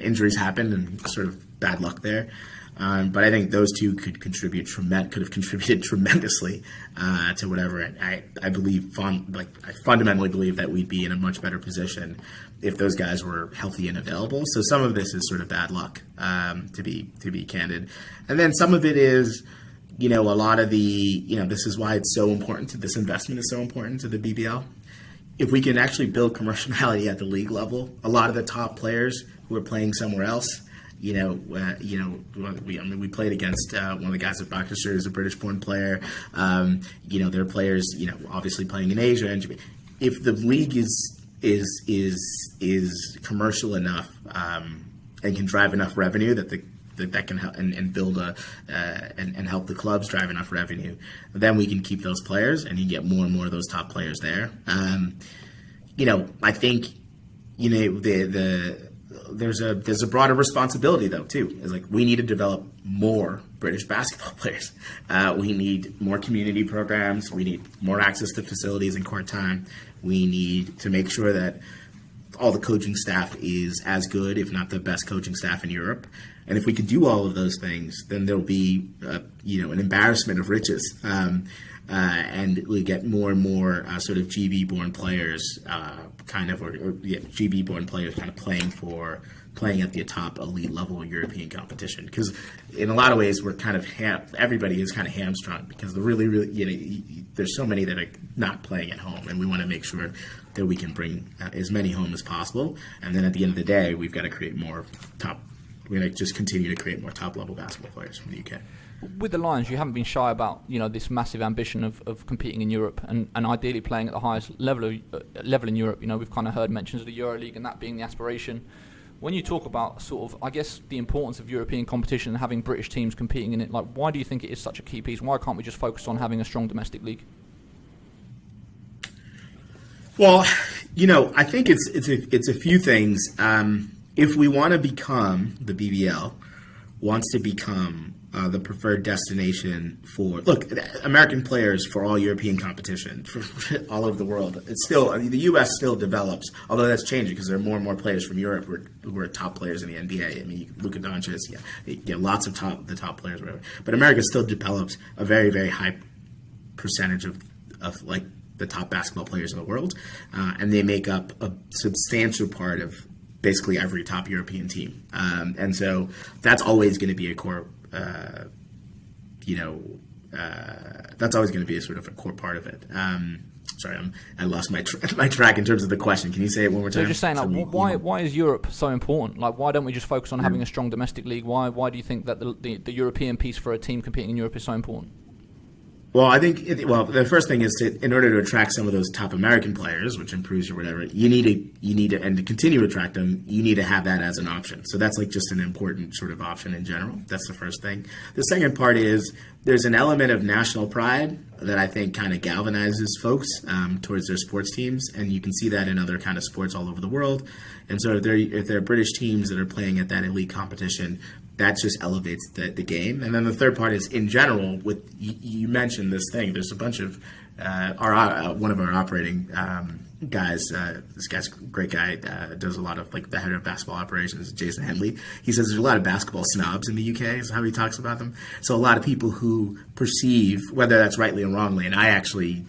injuries happen and sort of bad luck there. But I think those two could have contributed tremendously to whatever. And I fundamentally believe that we'd be in a much better position if those guys were healthy and available. So some of this is sort of bad luck, to be candid, and then some of it is, a lot of this is why it's so important this investment is so important to the BBL. If we can actually build commerciality at the league level, a lot of the top players who are playing somewhere else, we played against one of the guys at Rochester, who's a British-born player. There are players, obviously playing in Asia. And if the league is commercial enough and can drive enough revenue that can help and build and help the clubs drive enough revenue, then we can keep those players and you get more and more of those top players there. I think there's a broader responsibility though too. It's like we need to develop more British basketball players. We need more community programs. We need more access to facilities and court time. We need to make sure that all the coaching staff is as good, if not the best coaching staff in Europe. And if we could do all of those things, then there'll be, an embarrassment of riches. And we get more and more sort of GB-born players, GB-born players kind of playing at the top elite level European competition. Because in a lot of ways, we're kind of everybody is kind of hamstrung because there's so many that are not playing at home, and we want to make sure that we can bring as many home as possible. And then at the end of the day, we've got to create more we're going to just continue to create more top-level basketball players from the UK. With the Lions, you haven't been shy about this massive ambition of competing in Europe and ideally playing at the highest level in Europe. We've kind of heard mentions of the Euroleague and that being the aspiration. When you talk about sort of, I guess, the importance of European competition and having British teams competing in it, like, why do you think it is such a key piece? Why can't we just focus on having a strong domestic league? Well, I think it's a few things. If we want to become, the BBL wants to become the preferred destination for, American players for all European competition, for all over the world. It's still, the U.S. still develops, although that's changing because there are more and more players from Europe who are top players in the NBA. I mean, Luka Doncic, lots of the top players, whatever. But America still develops a very, very high percentage of the top basketball players in the world, and they make up a substantial part of basically every top European team. And so that's always going to be a core, that's always going to be a sort of a core part of it. Sorry, I lost my track in terms of the question. Can you say it one more time? So just saying, why is Europe so important? Like, why don't we just focus on having a strong domestic league? Why do you think that the European piece for a team competing in Europe is so important? Well, I think the first thing is in order to attract some of those top American players, which improves or whatever, you need to, and to continue to attract them, you need to have that as an option. So that's just an important sort of option in general. That's the first thing. The second part is there's an element of national pride that I think kind of galvanizes folks towards their sports teams, and you can see that in other kind of sports all over the world. And so if there are British teams that are playing at that elite competition, that just elevates the game. And then the third part is, in general, with you mentioned this thing, there's a bunch of one of our operating guys, this guy's a great guy, does a lot of the head of basketball operations, Jason Henley. He says there's a lot of basketball snobs in the UK, is how he talks about them. So a lot of people who perceive, whether that's rightly or wrongly, and I actually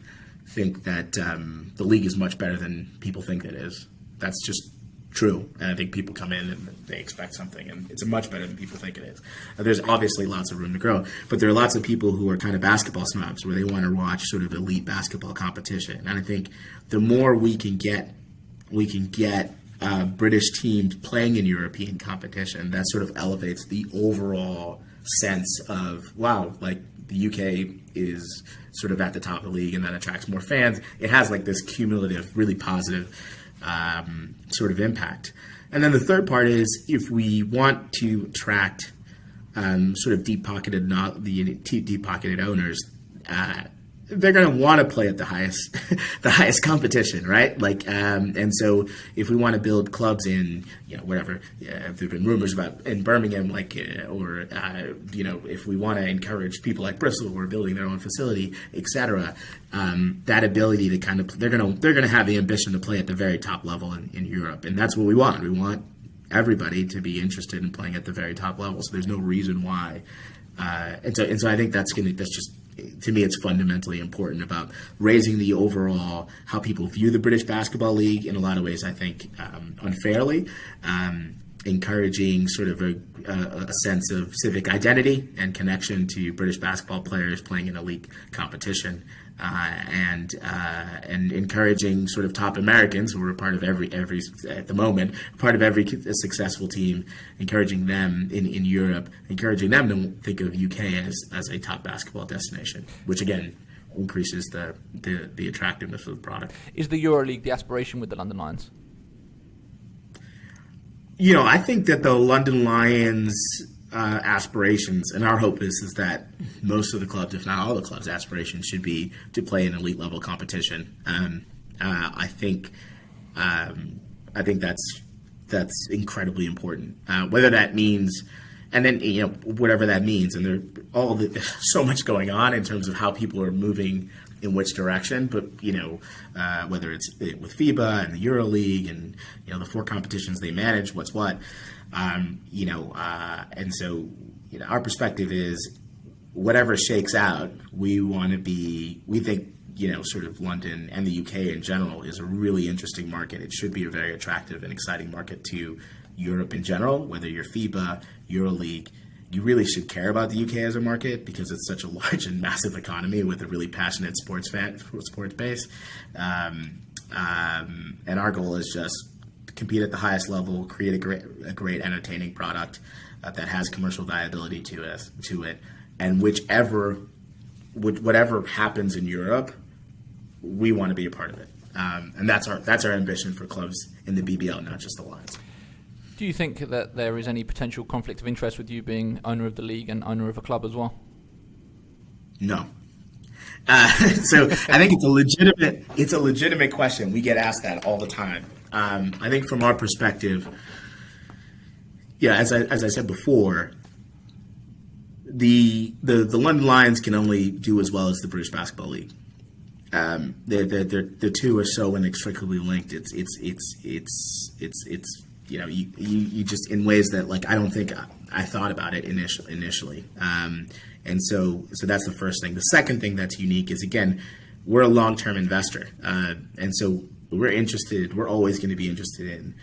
think that the league is much better than people think it is. That's just true, and I think people come in and they expect something, and it's much better than people think it is. There's obviously lots of room to grow, but there are lots of people who are kind of basketball snobs where they want to watch sort of elite basketball competition. And I think the more we can get British teams playing in European competition, that sort of elevates the overall sense of, wow, the UK is sort of at the top of the league, and that attracts more fans. It has this cumulative, really positive sort of impact. And then the third part is, if we want to attract sort of deep-pocketed owners, they're going to want to play at the highest competition, right? And so if we want to build clubs in, whatever, there've been rumors about in Birmingham, or if we want to encourage people like Bristol who are building their own facility, etc., that ability to kind of, they're going to have the ambition to play at the very top level in Europe, and that's what we want. We want everybody to be interested in playing at the very top level. So there's no reason why. And so I think that's just, to me, it's fundamentally important about raising the overall, how people view the British Basketball League in a lot of ways, I think, unfairly. encouraging sort of a sense of civic identity and connection to British basketball players playing in elite competition, and encouraging sort of top Americans who are part of every at the moment part of every successful team, encouraging them in Europe, encouraging them to think of UK as a top basketball destination, which again increases the attractiveness of the product. Is the Euroleague the aspiration with the London Lions? I think that the London Lions aspirations, and our hope is that most of the clubs, if not all the clubs' aspirations should be to play in elite level competition. I think that's incredibly important. Whether that means, and then whatever that means, and there's so much going on in terms of how people are moving in which direction, but whether it's with FIBA and the EuroLeague and the 4 competitions they manage, what's what, and so our perspective is whatever shakes out, we think sort of London and the UK in general is a really interesting market. It should be a very attractive and exciting market to Europe in general, whether you're FIBA, EuroLeague. You really should care about the UK as a market because it's such a large and massive economy with a really passionate sports base. And our goal is just to compete at the highest level, create a great entertaining product that has commercial viability to it. And whatever happens in Europe, we want to be a part of it. And that's our ambition for clubs in the BBL, not just the Lions. Do you think that there is any potential conflict of interest with you being owner of the league and owner of a club as well? No. So I think it's a legitimate question. We get asked that all the time. I think from our perspective, as I said before, the London Lions can only do as well as the British Basketball League. The two are so inextricably linked. It's you just in ways that I don't think I thought about it initially. And so that's the first thing. The second thing that's unique is, again, we're a long-term investor. And so we're always going to be interested in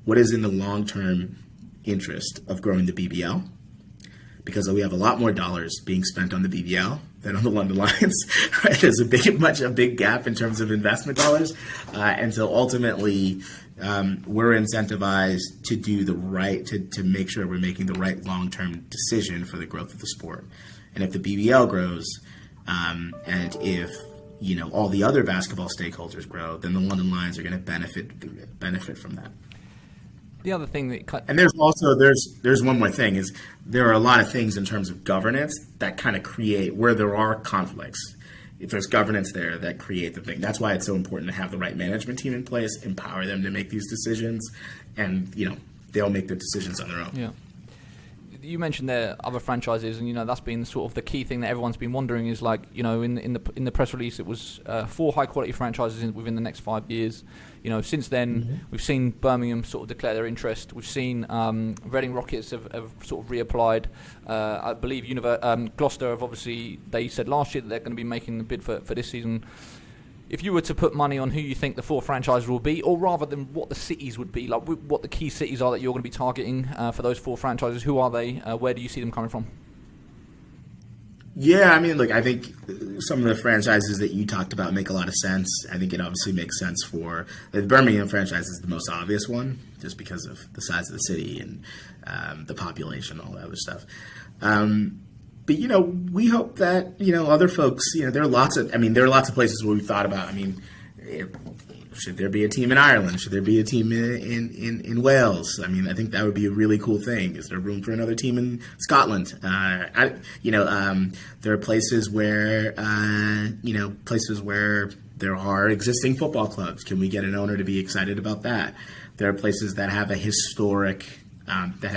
what is in the long-term interest of growing the BBL, because we have a lot more dollars being spent on the BBL than on the London Lions. Right? There's a big gap in terms of investment dollars. And so ultimately, we're incentivized to do to make sure we're making the right long-term decision for the growth of the sport. And if the BBL grows, and if all the other basketball stakeholders grow, then the London Lions are going to benefit from that. The other thing that and there's one more thing is there are a lot of things in terms of governance that kind of create where there are conflicts. If there's governance there that create the thing, that's why it's so important to have the right management team in place, empower them to make these decisions, and they'll make the decisions on their own. Yeah. You mentioned there other franchises, and that's been sort of the key thing that everyone's been wondering is in the press release it was 4 high quality franchises within the next 5 years. Since then we've seen Birmingham sort of declare their interest. We've seen Reading Rockets have sort of reapplied. I believe Gloucester have obviously, they said last year that they're going to be making the bid for this season. If you were to put money on who you think the 4 franchises will be, or rather than what the cities would be, what the key cities are that you're going to be targeting for those 4 franchises, who are they? Where do you see them coming from? Yeah, I think some of the franchises that you talked about make a lot of sense. I think it obviously makes sense for the Birmingham franchise is the most obvious one, just because of the size of the city and the population, all that other stuff. But we hope that other folks. There are lots of places where we thought about. Should there be a team in Ireland? Should there be a team in Wales? I think that would be a really cool thing. Is there room for another team in Scotland? There are places where there are existing football clubs. Can we get an owner to be excited about that? There are places that have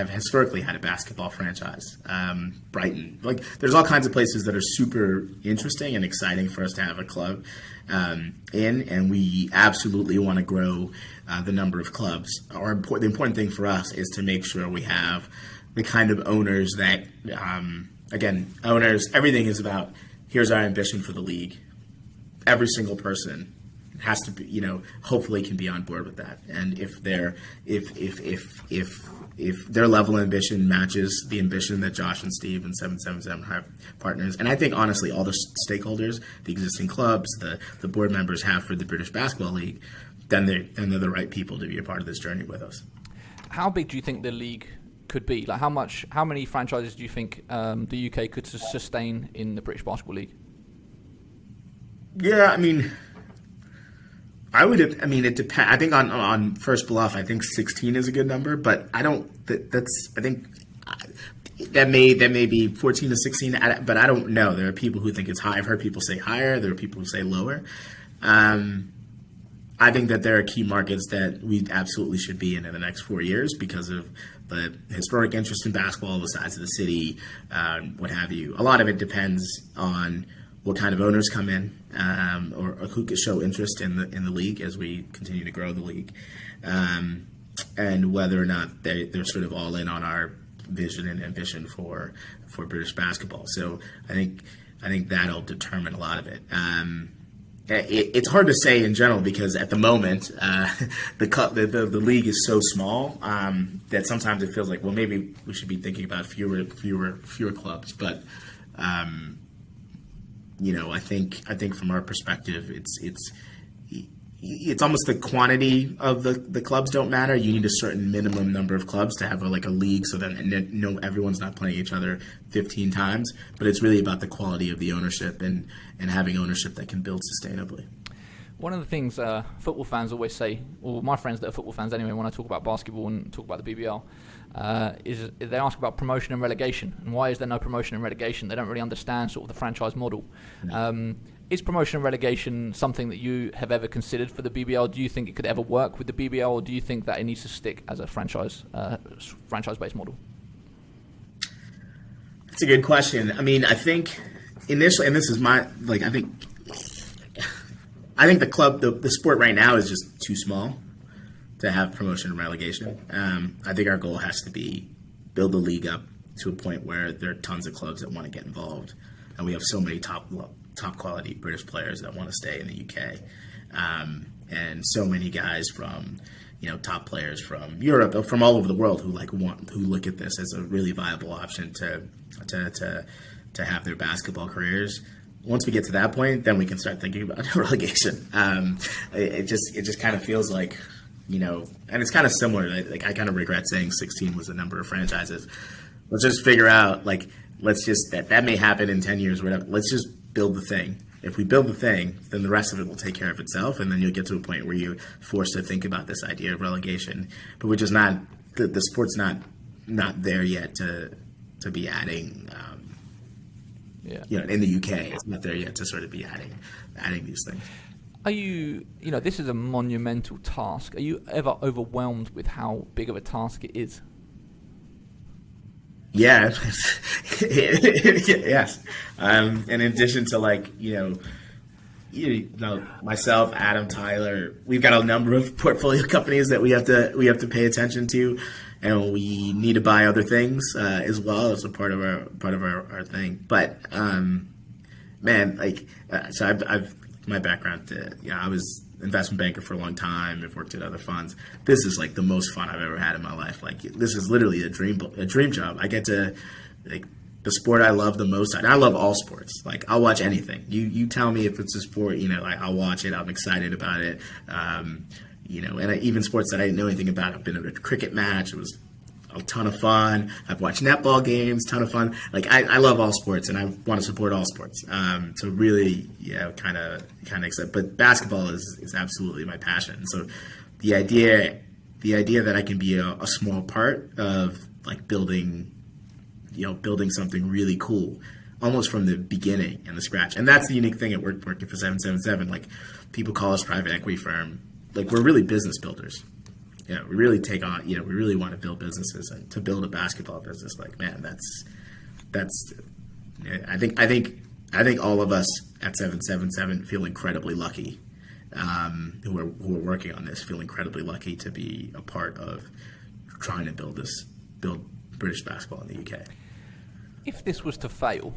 historically had a basketball franchise. Brighton, there's all kinds of places that are super interesting and exciting for us to have a club in, and we absolutely want to grow the number of clubs. The important thing for us is to make sure we have the kind of owners that, owners, everything is about, here's our ambition for the league. Every single person has to be, hopefully can be on board with that. And if their level of ambition matches the ambition that Josh and Steve and 777 have partners, and I think honestly all the stakeholders, the existing clubs, the board members have for the British Basketball League, then they're the right people to be a part of this journey with us. How big do you think the league could be? Like how many franchises do you think the UK could sustain in the British Basketball League? Yeah, it depends. I think on first bluff, I think 16 is a good number, but I think that may be 14 to 16, but I don't know. There are people who think it's high. I've heard people say higher. There are people who say lower. I think that there are key markets that we absolutely should be in the next 4 years because of the historic interest in basketball, the size of the city, what have you. A lot of it depends on what kind of owners come in, or who could show interest in the league as we continue to grow the league, and whether or not they're sort of all in on our vision and ambition for British basketball. So I think that'll determine a lot of it. It's hard to say in general because at the moment the league is so small that sometimes it feels like, well, maybe we should be thinking about fewer clubs. But I think from our perspective, it's almost the quantity of the clubs don't matter. You need a certain minimum number of clubs to have a league, so that everyone's not playing each other 15 times. But it's really about the quality of the ownership and having ownership that can build sustainably. One of the things football fans always say, or my friends that are football fans anyway, when I talk about basketball and talk about the BBL, is they ask about promotion and relegation. And why is there no promotion and relegation? They don't really understand sort of the franchise model. No. Is promotion and relegation something that you have ever considered for the BBL? Do you think it could ever work with the BBL, or do you think that it needs to stick as a franchise-based model? That's a good question. I think initially, and this is my I think the sport right now is just too small to have promotion and relegation. I think our goal has to be build the league up to a point where there are tons of clubs that want to get involved, and we have so many top quality British players that want to stay in the UK, and so many guys from top players from Europe, from all over the world who look at this as a really viable option to have their basketball careers. Once we get to that point, then we can start thinking about relegation. It just kind of feels like, and it's kind of similar. I kind of regret saying 16 was the number of franchises. Let's just figure out, that may happen in 10 years or whatever. Let's just build the thing. If we build the thing, then the rest of it will take care of itself, and then you'll get to a point where you're forced to think about this idea of relegation. But we're just not, the sport's not there yet to be adding. In the UK, it's not there yet to sort of be adding these things. Are you, this is a monumental task. Are you ever overwhelmed with how big of a task it is? Yeah, yes. And in addition to myself, Adam, Tyler, we've got a number of portfolio companies that we have to pay attention to, and we need to buy other things as well as a part of our thing. But so I've my background. I was investment banker for a long time. I've worked at other funds. This is the most fun I've ever had in my life. This is literally a dream job. I get to the sport I love the most. And I love all sports. I'll watch anything. You tell me if it's a sport, I'll watch it. I'm excited about it. And even sports that I didn't know anything about. I've been at a cricket match. It was a ton of fun. I've watched netball games, ton of fun. I love all sports, and I want to support all sports. So really, kind of excited. But basketball is absolutely my passion. So the idea that I can be a small part of building something really cool, almost from the beginning and the scratch. And that's the unique thing at working for 777. People call us private equity firm. We're really business builders. We really take on, we really want to build businesses, and to build a basketball business, I think all of us at 777 feel incredibly lucky, who are working on this, feel incredibly lucky to be a part of trying to build British basketball in the UK. If this was to fail,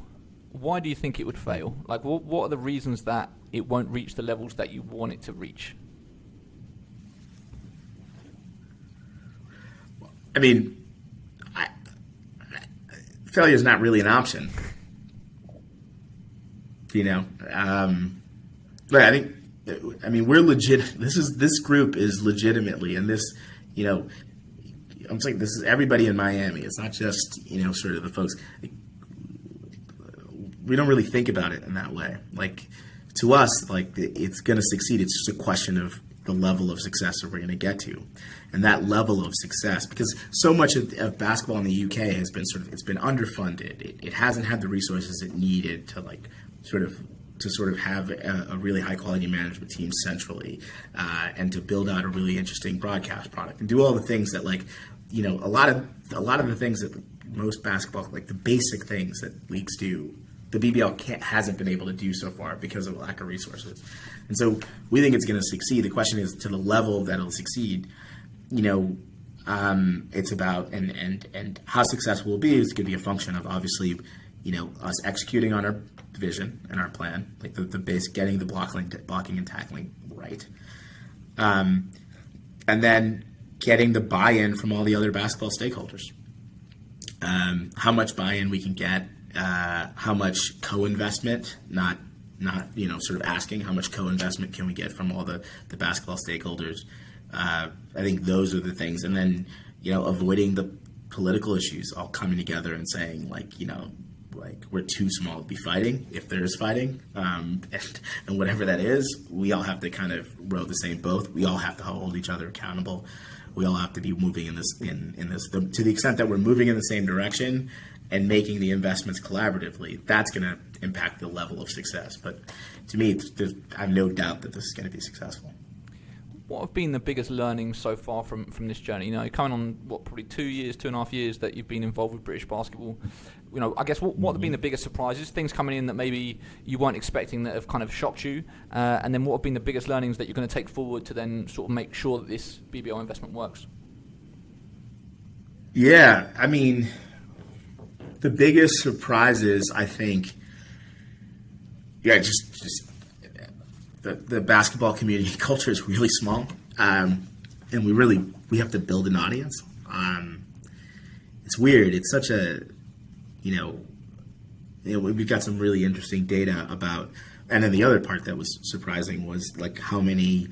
why do you think it would fail? Like, what are the reasons that it won't reach the levels that you want it to reach? I mean, failure is not really an option. But I think, we're legit. This group is legitimately, and this, I'm saying this is everybody in Miami. It's not just, sort of the folks. We don't really think about it in that way. Like, to us, like, it's going to succeed. It's just a question of the level of success that we're going to get to. And that level of success, because so much of basketball in the UK has been it's been underfunded. It hasn't had the resources it needed to sort of have a really high quality management team centrally, and to build out a really interesting broadcast product and do all the things that a lot of the things that most basketball, like the basic things that leagues do, the BBL hasn't been able to do so far because of lack of resources. And so we think it's going to succeed. The question is, to the level that it'll succeed, it's about, and how successful we'll be is going to be a function of, obviously, us executing on our vision and our plan, like the base, getting the blocking and tackling right. And then getting the buy-in from all the other basketball stakeholders. How much buy-in we can get, how much co-investment, not sort of asking how much co-investment can we get from all the basketball stakeholders. I think those are the things. And then, avoiding the political issues, all coming together and saying, we're too small to be fighting, if there is fighting, and whatever that is, we all have to kind of row the same boat. We all have to hold each other accountable. We all have to be moving in this to the extent that we're moving in the same direction and making the investments collaboratively. That's going to impact the level of success. But to me, I have no doubt that this is going to be successful. What have been the biggest learnings so far from this journey? Coming on probably 2.5 years that you've been involved with British basketball. I guess what have been the biggest surprises? Things coming in that maybe you weren't expecting that have kind of shocked you, and then what have been the biggest learnings that you're going to take forward to then sort of make sure that this BBL investment works? Yeah, the biggest surprises, I think, just the basketball community culture is really small, and we have to build an audience. It's weird. It's such a, we've got some really interesting data about, and then the other part that was surprising was like how many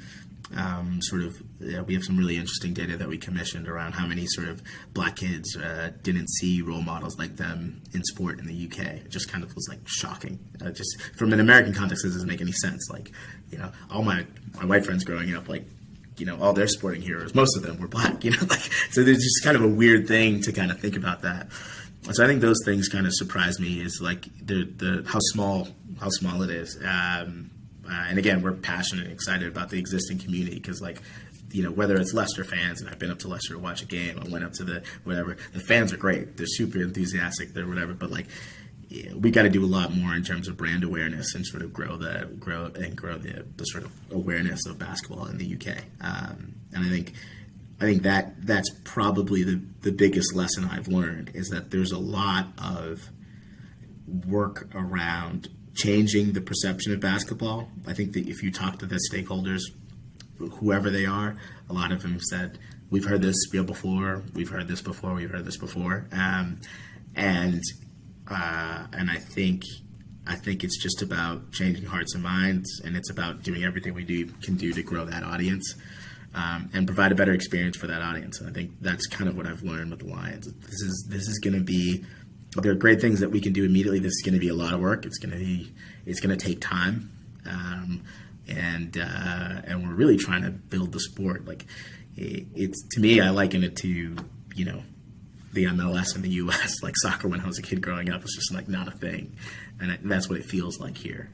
we have some really interesting data that we commissioned around how many sort of black kids didn't see role models like them in sport in the UK. It just kind of was like shocking. Just from an American context, it doesn't make any sense. Like, all my white friends growing up, like, all their sporting heroes, most of them were black, so there's just kind of a weird thing to kind of think about that. So I think those things kind of surprised me, is like the how small it is. And again, we're passionate and excited about the existing community, because whether it's Leicester fans, and I've been up to Leicester to watch a game, I went up to the fans are great. They're super enthusiastic, they're whatever, but we got to do a lot more in terms of brand awareness and sort of grow the sort of awareness of basketball in the UK. And I think that's probably the biggest lesson I've learned, is that there's a lot of work around changing the perception of basketball. I think that if you talk to the stakeholders, whoever they are, a lot of them said, we've heard this before, we've heard this before, we've heard this before. And I think it's just about changing hearts and minds, and it's about doing everything we can do to grow that audience, and provide a better experience for that audience. And I think that's kind of what I've learned with the Lions. This is going to be, there are great things that we can do immediately. This is going to be a lot of work. It's going to take time, and we're really trying to build the sport. Like, it's, to me, I liken it to the MLS in the U.S. Like soccer when I was a kid growing up was just like not a thing, and that's what it feels like here.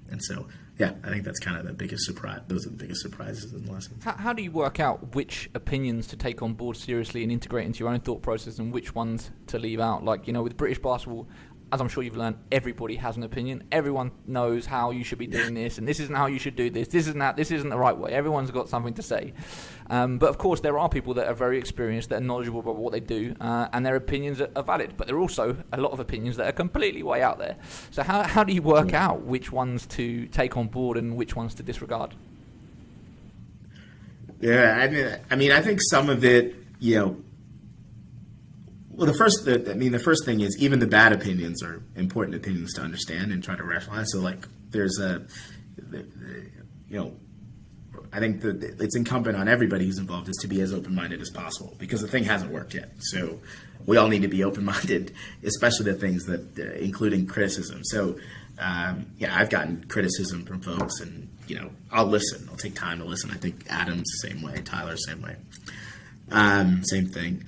And so, yeah, I think that's kind of the biggest surprise. Those are the biggest surprises and lessons. How do you work out which opinions to take on board seriously and integrate into your own thought process, and which ones to leave out? Like, with British basketball, as I'm sure you've learned, everybody has an opinion. Everyone knows how you should be doing this, and this isn't how you should do this. This isn't the right way. Everyone's got something to say. But of course, there are people that are very experienced, that are knowledgeable about what they do, and their opinions are valid. But there are also a lot of opinions that are completely way out there. So how do you work out which ones to take on board and which ones to disregard? Yeah, I mean, I think some of it, well, the first thing is even the bad opinions are important opinions to understand and try to rationalize. So, like, there's I think that it's incumbent on everybody who's involved is to be as open-minded as possible, because the thing hasn't worked yet. So we all need to be open-minded, especially the things that, including criticism. So, I've gotten criticism from folks, and, I'll listen. I'll take time to listen. I think Adam's the same way. Tyler's the same way. Same thing.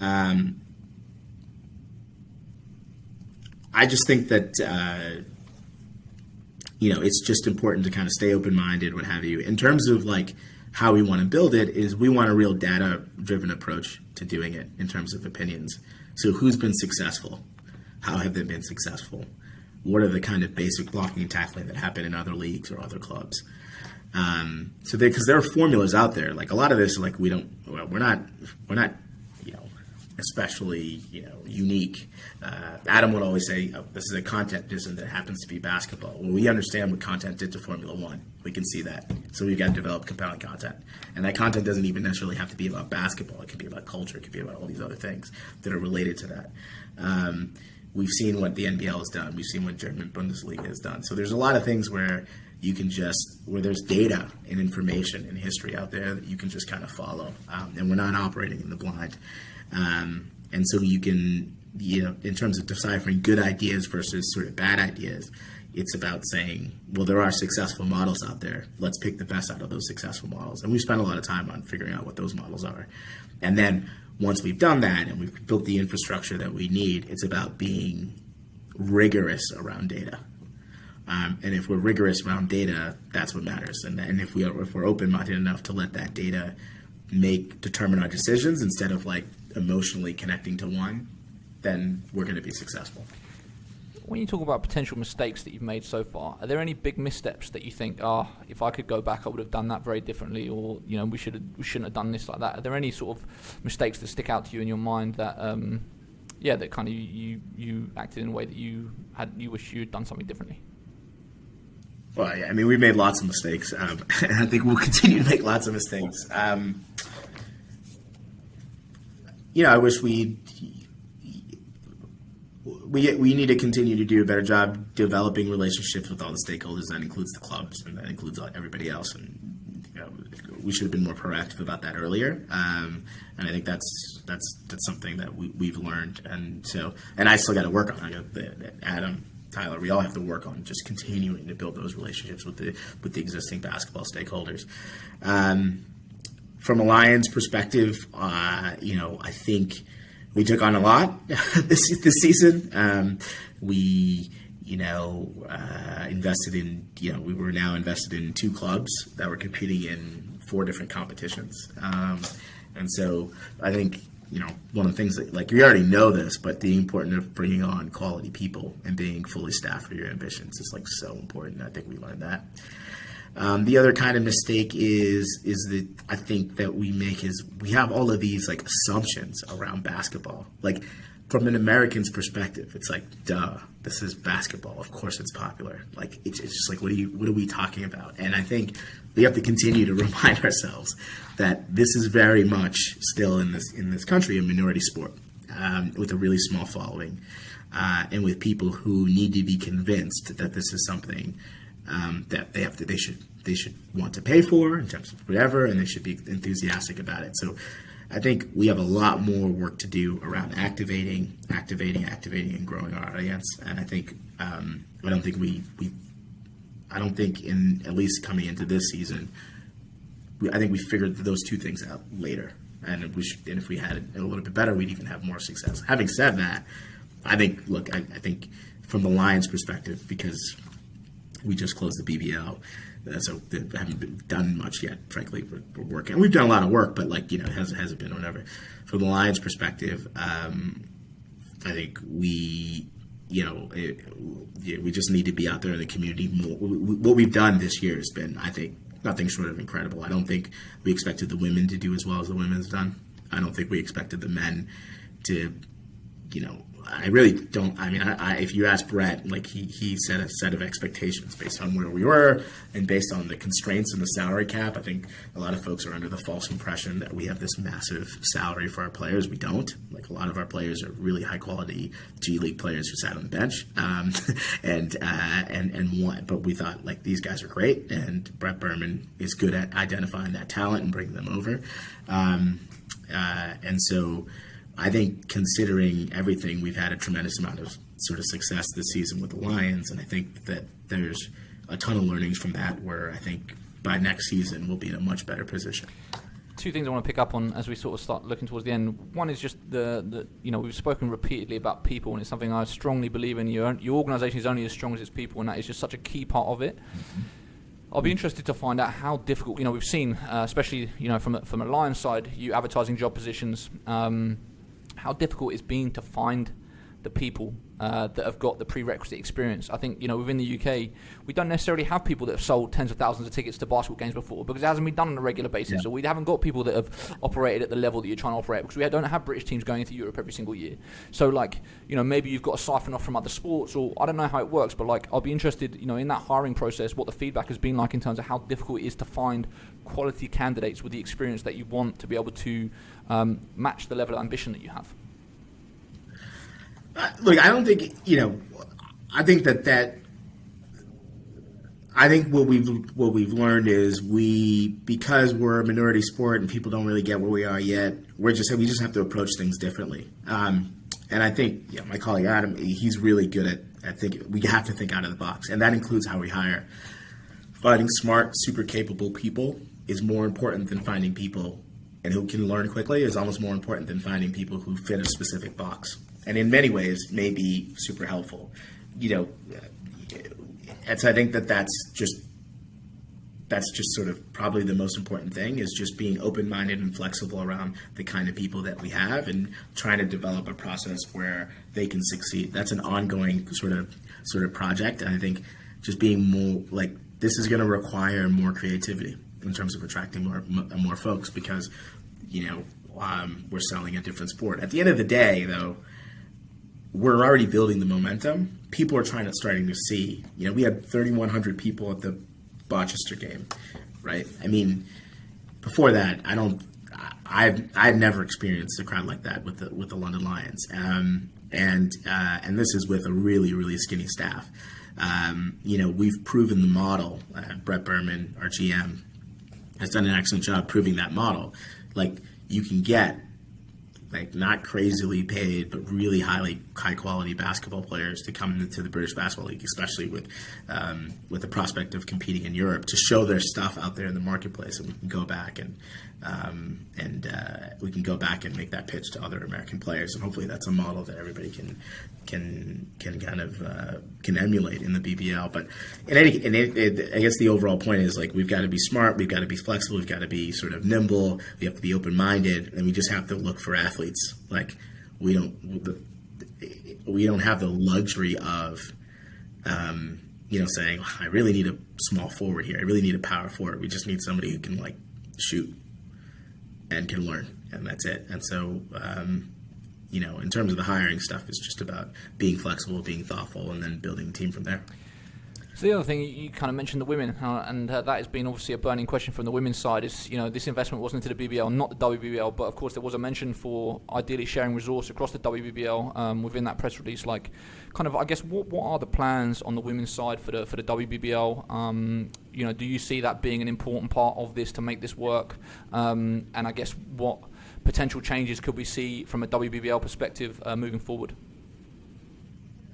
I just think that, it's just important to kind of stay open-minded, what have you. In terms of, like, how we want to build it, is we want a real data-driven approach to doing it in terms of opinions. So who's been successful? How have they been successful? What are the kind of basic blocking and tackling that happen in other leagues or other clubs? Because there are formulas out there. Like, a lot of this, like, we're not, especially, unique. Adam would always say, this is a content discipline that happens to be basketball. Well, we understand what content did to Formula One. We can see that. So we've got to develop compelling content. And that content doesn't even necessarily have to be about basketball. It could be about culture. It could be about all these other things that are related to that. We've seen what the NBL has done. We've seen what German Bundesliga has done. So there's a lot of things where you can where there's data and information and history out there that you can just kind of follow. And we're not operating in the blind. And so you can, in terms of deciphering good ideas versus sort of bad ideas, it's about saying, well, there are successful models out there. Let's pick the best out of those successful models. And we've spent a lot of time on figuring out what those models are. And then once we've done that and we've built the infrastructure that we need, it's about being rigorous around data. And if we're rigorous around data, that's what matters. And if we're open-minded enough to let that data determine our decisions instead of, like, emotionally connecting to one, then we're going to be successful. When you talk about potential mistakes that you've made so far, are there any big missteps that you think, if I could go back, I would have done that very differently, or we shouldn't have done this like that? Are there any sort of mistakes that stick out to you in your mind that that kind of you acted in a way that you wish you'd done something differently? Well, yeah, I mean, we've made lots of mistakes, and I think we'll continue to make lots of mistakes. I wish we need to continue to do a better job developing relationships with all the stakeholders. That includes the clubs, and that includes everybody else. And we should have been more proactive about that earlier. And I think that's something that we've learned. And I still got to work on. Adam, Tyler, we all have to work on just continuing to build those relationships with the existing basketball stakeholders. From a Lions perspective, I think we took on a lot this season. We invested in, we were now invested in 2 clubs that were competing in 4 different competitions. And so I think, one of the things that, like, you already know this, but the importance of bringing on quality people and being fully staffed for your ambitions is, like, so important. I think we learned that. The other kind of mistake is that I think that we make is we have all of these, like, assumptions around basketball. Like, from an American's perspective, it's like, duh, this is basketball. Of course it's popular. Like, it's just like, what are we talking about? And I think we have to continue to remind ourselves that this is very much still in this country a minority sport, with a really small following, and with people who need to be convinced that this is something that they should want to pay for in terms of whatever, and they should be enthusiastic about it. So I think we have a lot more work to do around activating, and growing our audience. And I think I don't think in at least coming into this season, I think we figured those 2 things out later. And if we had it a little bit better, we'd even have more success. Having said that, I think from the Lions' perspective, because we just closed the BBL, so they haven't done much yet. Frankly, we're working. We've done a lot of work, but it hasn't been whatever. From the Lions' perspective, I think we we just need to be out there in the community more. What we've done this year has been, I think, nothing short of incredible. I don't think we expected the women to do as well as the women's done. I don't think we expected the men to, I really don't. I mean, if you ask Brett, like he set a set of expectations based on where we were and based on the constraints in the salary cap. I think a lot of folks are under the false impression that we have this massive salary for our players. We don't. Like, a lot of our players are really high quality G League players who sat on the bench, and won. But we thought, like, these guys are great, and Brett Berman is good at identifying that talent and bringing them over, and so. I think, considering everything, we've had a tremendous amount of sort of success this season with the Lions, and I think that there's a ton of learnings from that where I think by next season we'll be in a much better position. Two things I want to pick up on as we sort of start looking towards the end. One is just the we've spoken repeatedly about people, and it's something I strongly believe in. Your organisation is only as strong as its people, and that is just such a key part of it. Mm-hmm. I'll be interested to find out how difficult, we've seen, especially, from a Lions side, you advertising job positions, how difficult it's been to find the people that have got the prerequisite experience. I think, within the UK, we don't necessarily have people that have sold tens of thousands of tickets to basketball games before, because it hasn't been done on a regular basis. Yeah. So we haven't got people that have operated at the level that you're trying to operate, because we don't have British teams going into Europe every single year. So, maybe you've got to siphon off from other sports, or I don't know how it works, but I'll be interested, in that hiring process, what the feedback has been like in terms of how difficult it is to find quality candidates with the experience that you want to be able to match the level of ambition that you have. Look, I don't think, I think I think what we've learned is because we're a minority sport and people don't really get where we are yet, we just have to approach things differently. And I think, my colleague Adam, he's really good at thinking. We have to think out of the box, and that includes how we hire. Finding smart, super capable people is more important than finding people and who can learn quickly is almost more important than finding people who fit a specific box. And in many ways may be super helpful, and so I think that's just sort of probably the most important thing, is just being open-minded and flexible around the kind of people that we have and trying to develop a process where they can succeed. That's an ongoing sort of project, and I think just being more this is going to require more creativity in terms of attracting more folks, because we're selling a different sport. At the end of the day, though, we're already building the momentum. People are starting to see. We had 3,100 people at the Rochester game, right? I mean, before that, I've never experienced a crowd like that with the London Lions, and this is with a really, really skinny staff. We've proven the model. Brett Berman, our GM, has done an excellent job proving that model. You can get not crazily paid, but really high quality basketball players to come into the British Basketball League, especially with the prospect of competing in Europe, to show their stuff out there in the marketplace, and we can go back and make that pitch to other American players, and hopefully that's a model that everybody can kind of can emulate in the BBL. But I guess the overall point is we've got to be smart, we've got to be flexible, we've got to be sort of nimble, we have to be open-minded, and we just have to look for athletes. We don't have the luxury of saying, I really need a small forward here, I really need a power forward. We just need somebody who can shoot and can learn, and that's it. And so in terms of the hiring stuff, it's just about being flexible, being thoughtful, and then building a team from there. So the other thing, you kind of mentioned the women, and that has been obviously a burning question from the women's side, is, this investment wasn't into the BBL, not the WBBL, but of course there was a mention for ideally sharing resource across the WBBL within that press release. I guess, what are the plans on the women's side for the WBBL? Do you see that being an important part of this to make this work? And I guess, what potential changes could we see from a WBBL perspective moving forward?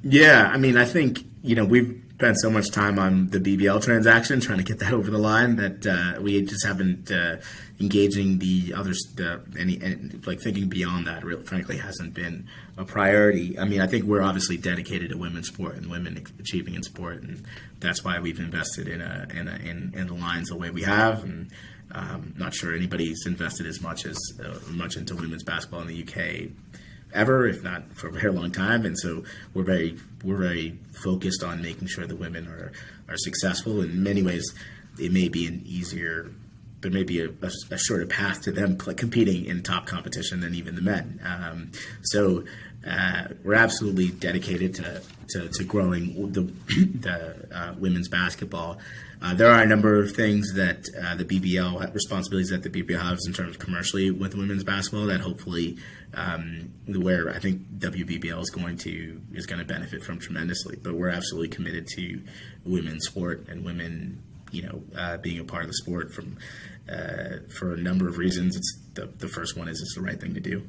Yeah, I mean, I think, we've spent so much time on the BBL transaction, trying to get that over the line, that we just haven't engaging the others, thinking beyond that, frankly, hasn't been a priority. I mean, I think we're obviously dedicated to women's sport and women achieving in sport, and that's why we've invested in the Lions the way we have. And not sure anybody's invested as much into women's basketball in the UK ever, if not for a very long time. And so we're very focused on making sure the women are successful. In many ways, it may be there may be a shorter path to them competing in top competition than even the men. So we're absolutely dedicated to growing the women's basketball. There are a number of things that the BBL, responsibilities that the BBL has in terms of commercially with women's basketball that hopefully where I think WBBL is going to benefit from tremendously. But we're absolutely committed to women's sport and women, being a part of the sport for a number of reasons. It's the first one is it's the right thing to do.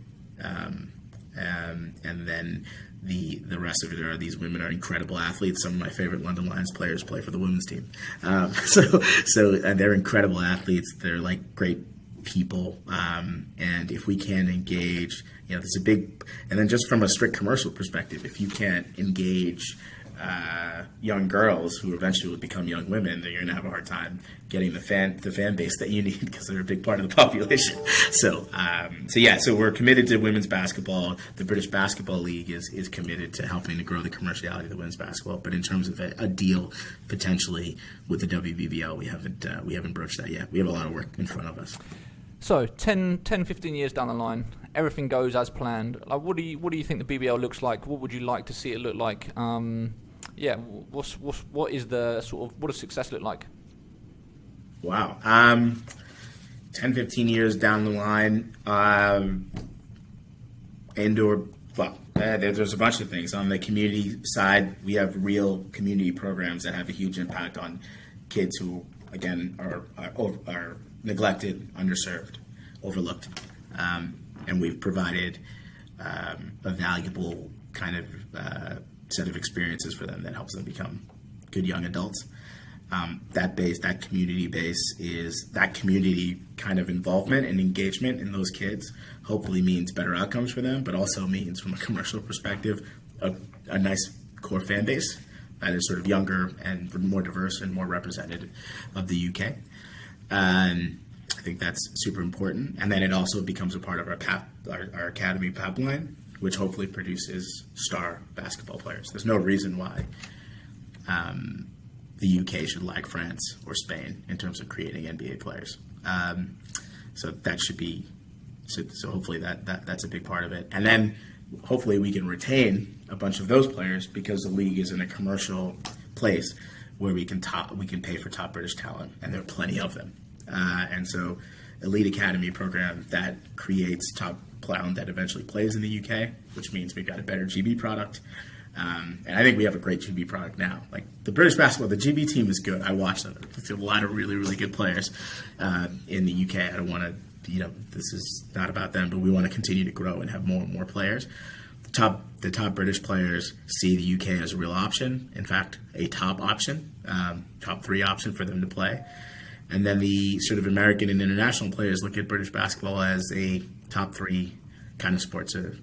And then the rest of it are these women are incredible athletes. Some of my favorite London Lions players play for the women's team. So they're incredible athletes. They're like great people. And if we can engage, there's a big, and then just from a strict commercial perspective, if you can't engage young girls who eventually will become young women, then you're gonna have a hard time getting the fan base that you need, because they're a big part of the population. So we're committed to women's basketball. The British Basketball League is committed to helping to grow the commerciality of the women's basketball. But in terms of a deal potentially with the WBBL, we haven't broached that yet. We have a lot of work in front of us. So 10, 15 years down the line, everything goes as planned. Like, what do you think the BBL looks like? What would you like to see it look like? What does success look like? Wow. 10, 15 years down the line, there's a bunch of things. On the community side, we have real community programs that have a huge impact on kids who, again, are neglected, underserved, overlooked. And we've provided a valuable kind of set of experiences for them that helps them become good young adults. That community base is that community kind of involvement and engagement in those kids hopefully means better outcomes for them, but also means, from a commercial perspective, a nice core fan base that is sort of younger and more diverse and more representative of the UK. I think that's super important. And then it also becomes a part of our academy pipeline, which hopefully produces star basketball players. There's no reason why the UK should lag France or Spain in terms of creating NBA players. So that should be, so hopefully that's a big part of it. And then hopefully we can retain a bunch of those players, because the league is in a commercial place where we can pay for top British talent, and there are plenty of them. And so elite academy program that creates top talent that eventually plays in the UK, which means we've got a better GB product. And I think we have a great GB product now. Like the British basketball, the GB team is good. I watch them. There's a lot of really, really good players in the UK. I don't want to, this is not about them, but we want to continue to grow and have more and more players. The top British players see the UK as a real option. In fact, a top option, top 3 option for them to play. And then the sort of American and international players look at British basketball as a top 3 kind of sport to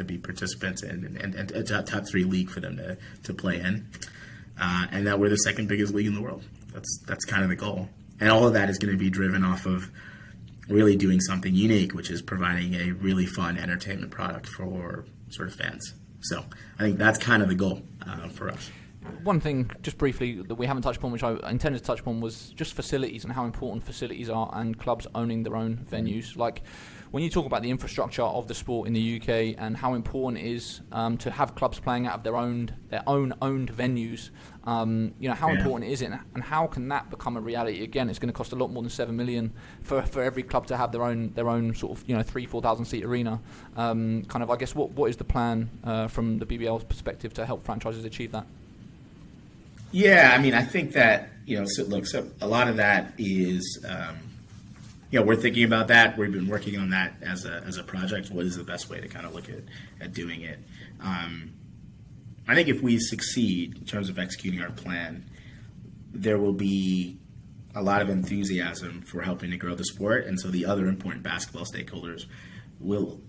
be participants in, and a top 3 league for them to play in. And that we're the second biggest league in the world. That's kind of the goal. And all of that is going to be driven off of really doing something unique, which is providing a really fun entertainment product for sort of fans. So I think that's kind of the goal for us. One thing, just briefly, that we haven't touched upon, which I intended to touch upon, was just facilities and how important facilities are, and clubs owning their own venues. Like, when you talk about the infrastructure of the sport in the UK and how important it is to have clubs playing out of their own owned venues, how important is it, and how can that become a reality? Again, it's going to cost a lot more than $7 million for every club to have their own sort of 3,000-4,000 seat arena. I guess what is the plan from the BBL's perspective to help franchises achieve that? Yeah, I mean, I think that, so a lot of that is, we're thinking about that. We've been working on that as a project. What is the best way to kind of look at doing it? I think if we succeed in terms of executing our plan, there will be a lot of enthusiasm for helping to grow the sport. And so the other important basketball stakeholders will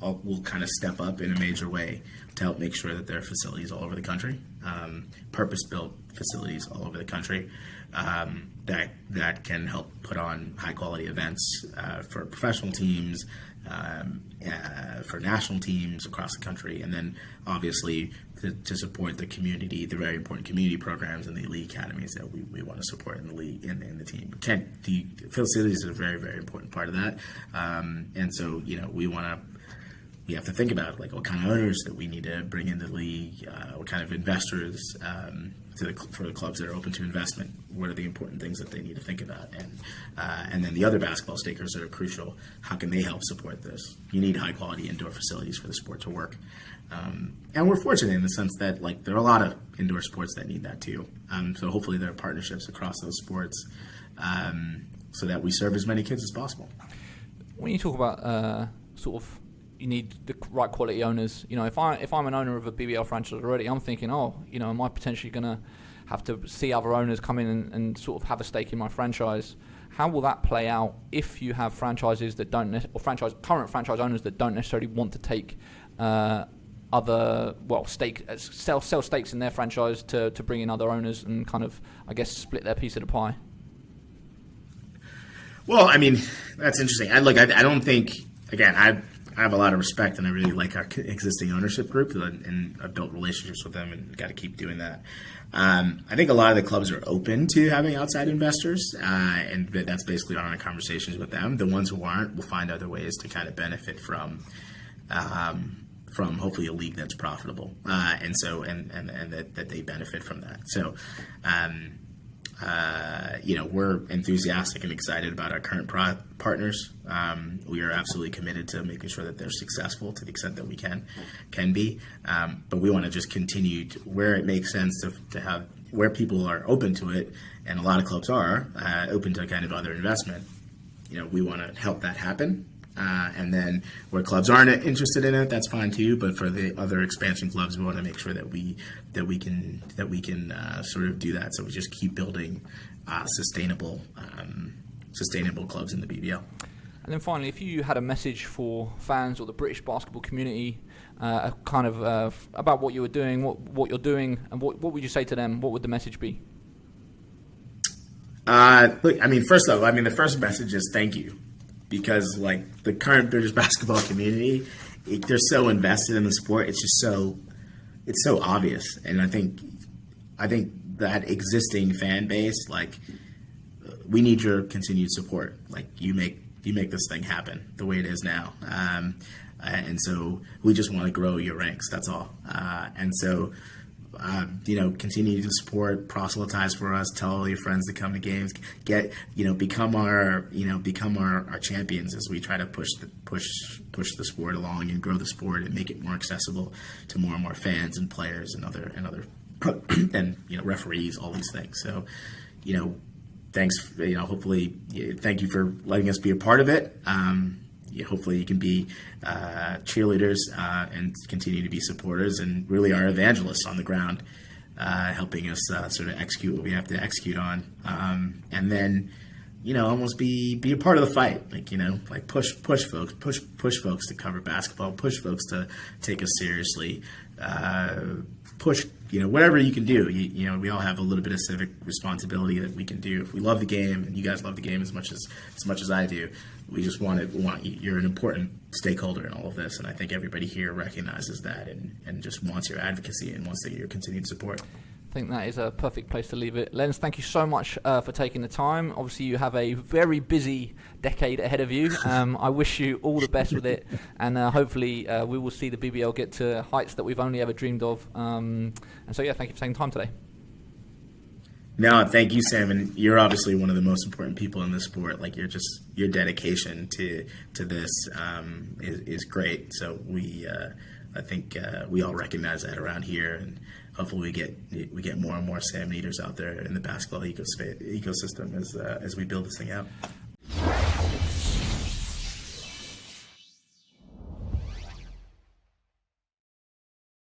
kind of step up in a major way to help make sure that there are facilities all over the country. purpose-built facilities all over the country that can help put on high-quality events for professional teams, for national teams across the country, and then obviously to support the community, the very important community programs and the elite academies that we want to support in the league and in the team. The facilities are a very, very important part of that, and so we have to think about like what kind of owners that we need to bring into the league, what kind of investors for the clubs that are open to investment. What are the important things that they need to think about, and then the other basketball stakers that are crucial. How can they help support this? You need high quality indoor facilities for the sport to work, and we're fortunate in the sense that like there are a lot of indoor sports that need that too. So hopefully there are partnerships across those sports so that we serve as many kids as possible. When you talk about you need the right quality owners. If I'm an owner of a BBL franchise already, I'm thinking, am I potentially going to have to see other owners come in and sort of have a stake in my franchise? How will that play out if you have franchises that current franchise owners that don't necessarily want to take sell stakes in their franchise to bring in other owners and kind of, I guess, split their piece of the pie? Well, I mean, that's interesting. I don't think, again, I have a lot of respect, and I really like our existing ownership group, and I've built relationships with them, and got to keep doing that. I think a lot of the clubs are open to having outside investors, and that's basically on our conversations with them. The ones who aren't will find other ways to kind of benefit from hopefully a league that's profitable, and that they benefit from that. So, we're enthusiastic and excited about our current partners. We are absolutely committed to making sure that they're successful to the extent that we can be. But we want to just continue to, where it makes sense to have, where people are open to it, and a lot of clubs are open to kind of other investment. We want to help that happen. And then where clubs aren't interested in it, that's fine too. But for the other expansion clubs, we want to make sure that we can sort of do that. So we just keep building sustainable clubs in the BBL. And then finally, if you had a message for fans or the British basketball community, kind of about what you were doing, what you're doing, and what would you say to them? What would the message be? First off, the first message is thank you. Because like the current British basketball community, they're so invested in the sport. It's just so obvious, and I think that existing fan base, like, we need your continued support. Like, you make this thing happen the way it is now, and so we just want to grow your ranks. That's all, and so. Continue to support, proselytize for us, tell all your friends to come to games, become our champions as we try to push the sport along and grow the sport and make it more accessible to more and more fans and players and other and referees, all these things. So, thanks. Hopefully, thank you for letting us be a part of it. Hopefully you can be cheerleaders and continue to be supporters and really are evangelists on the ground, helping us sort of execute what we have to execute on. And then, almost be a part of the fight. Like push folks to cover basketball, push folks to take us seriously, push, whatever you can do. We all have a little bit of civic responsibility that we can do. If we love the game, and you guys love the game as much as I do, we just want you. You're an important stakeholder in all of this, and I think everybody here recognizes that and just wants your advocacy and wants your continued support. I think that is a perfect place to leave it. Lenz, thank you so much for taking the time. Obviously, you have a very busy decade ahead of you. I wish you all the best with it, and hopefully we will see the BBL get to heights that we've only ever dreamed of. And so, thank you for taking time today. No, thank you, Sam, and you're obviously one of the most important people in this sport. Like, your dedication to this is great. So I think we all recognize that around here, and hopefully we get more and more Sam Neaters out there in the basketball ecosystem as we build this thing out.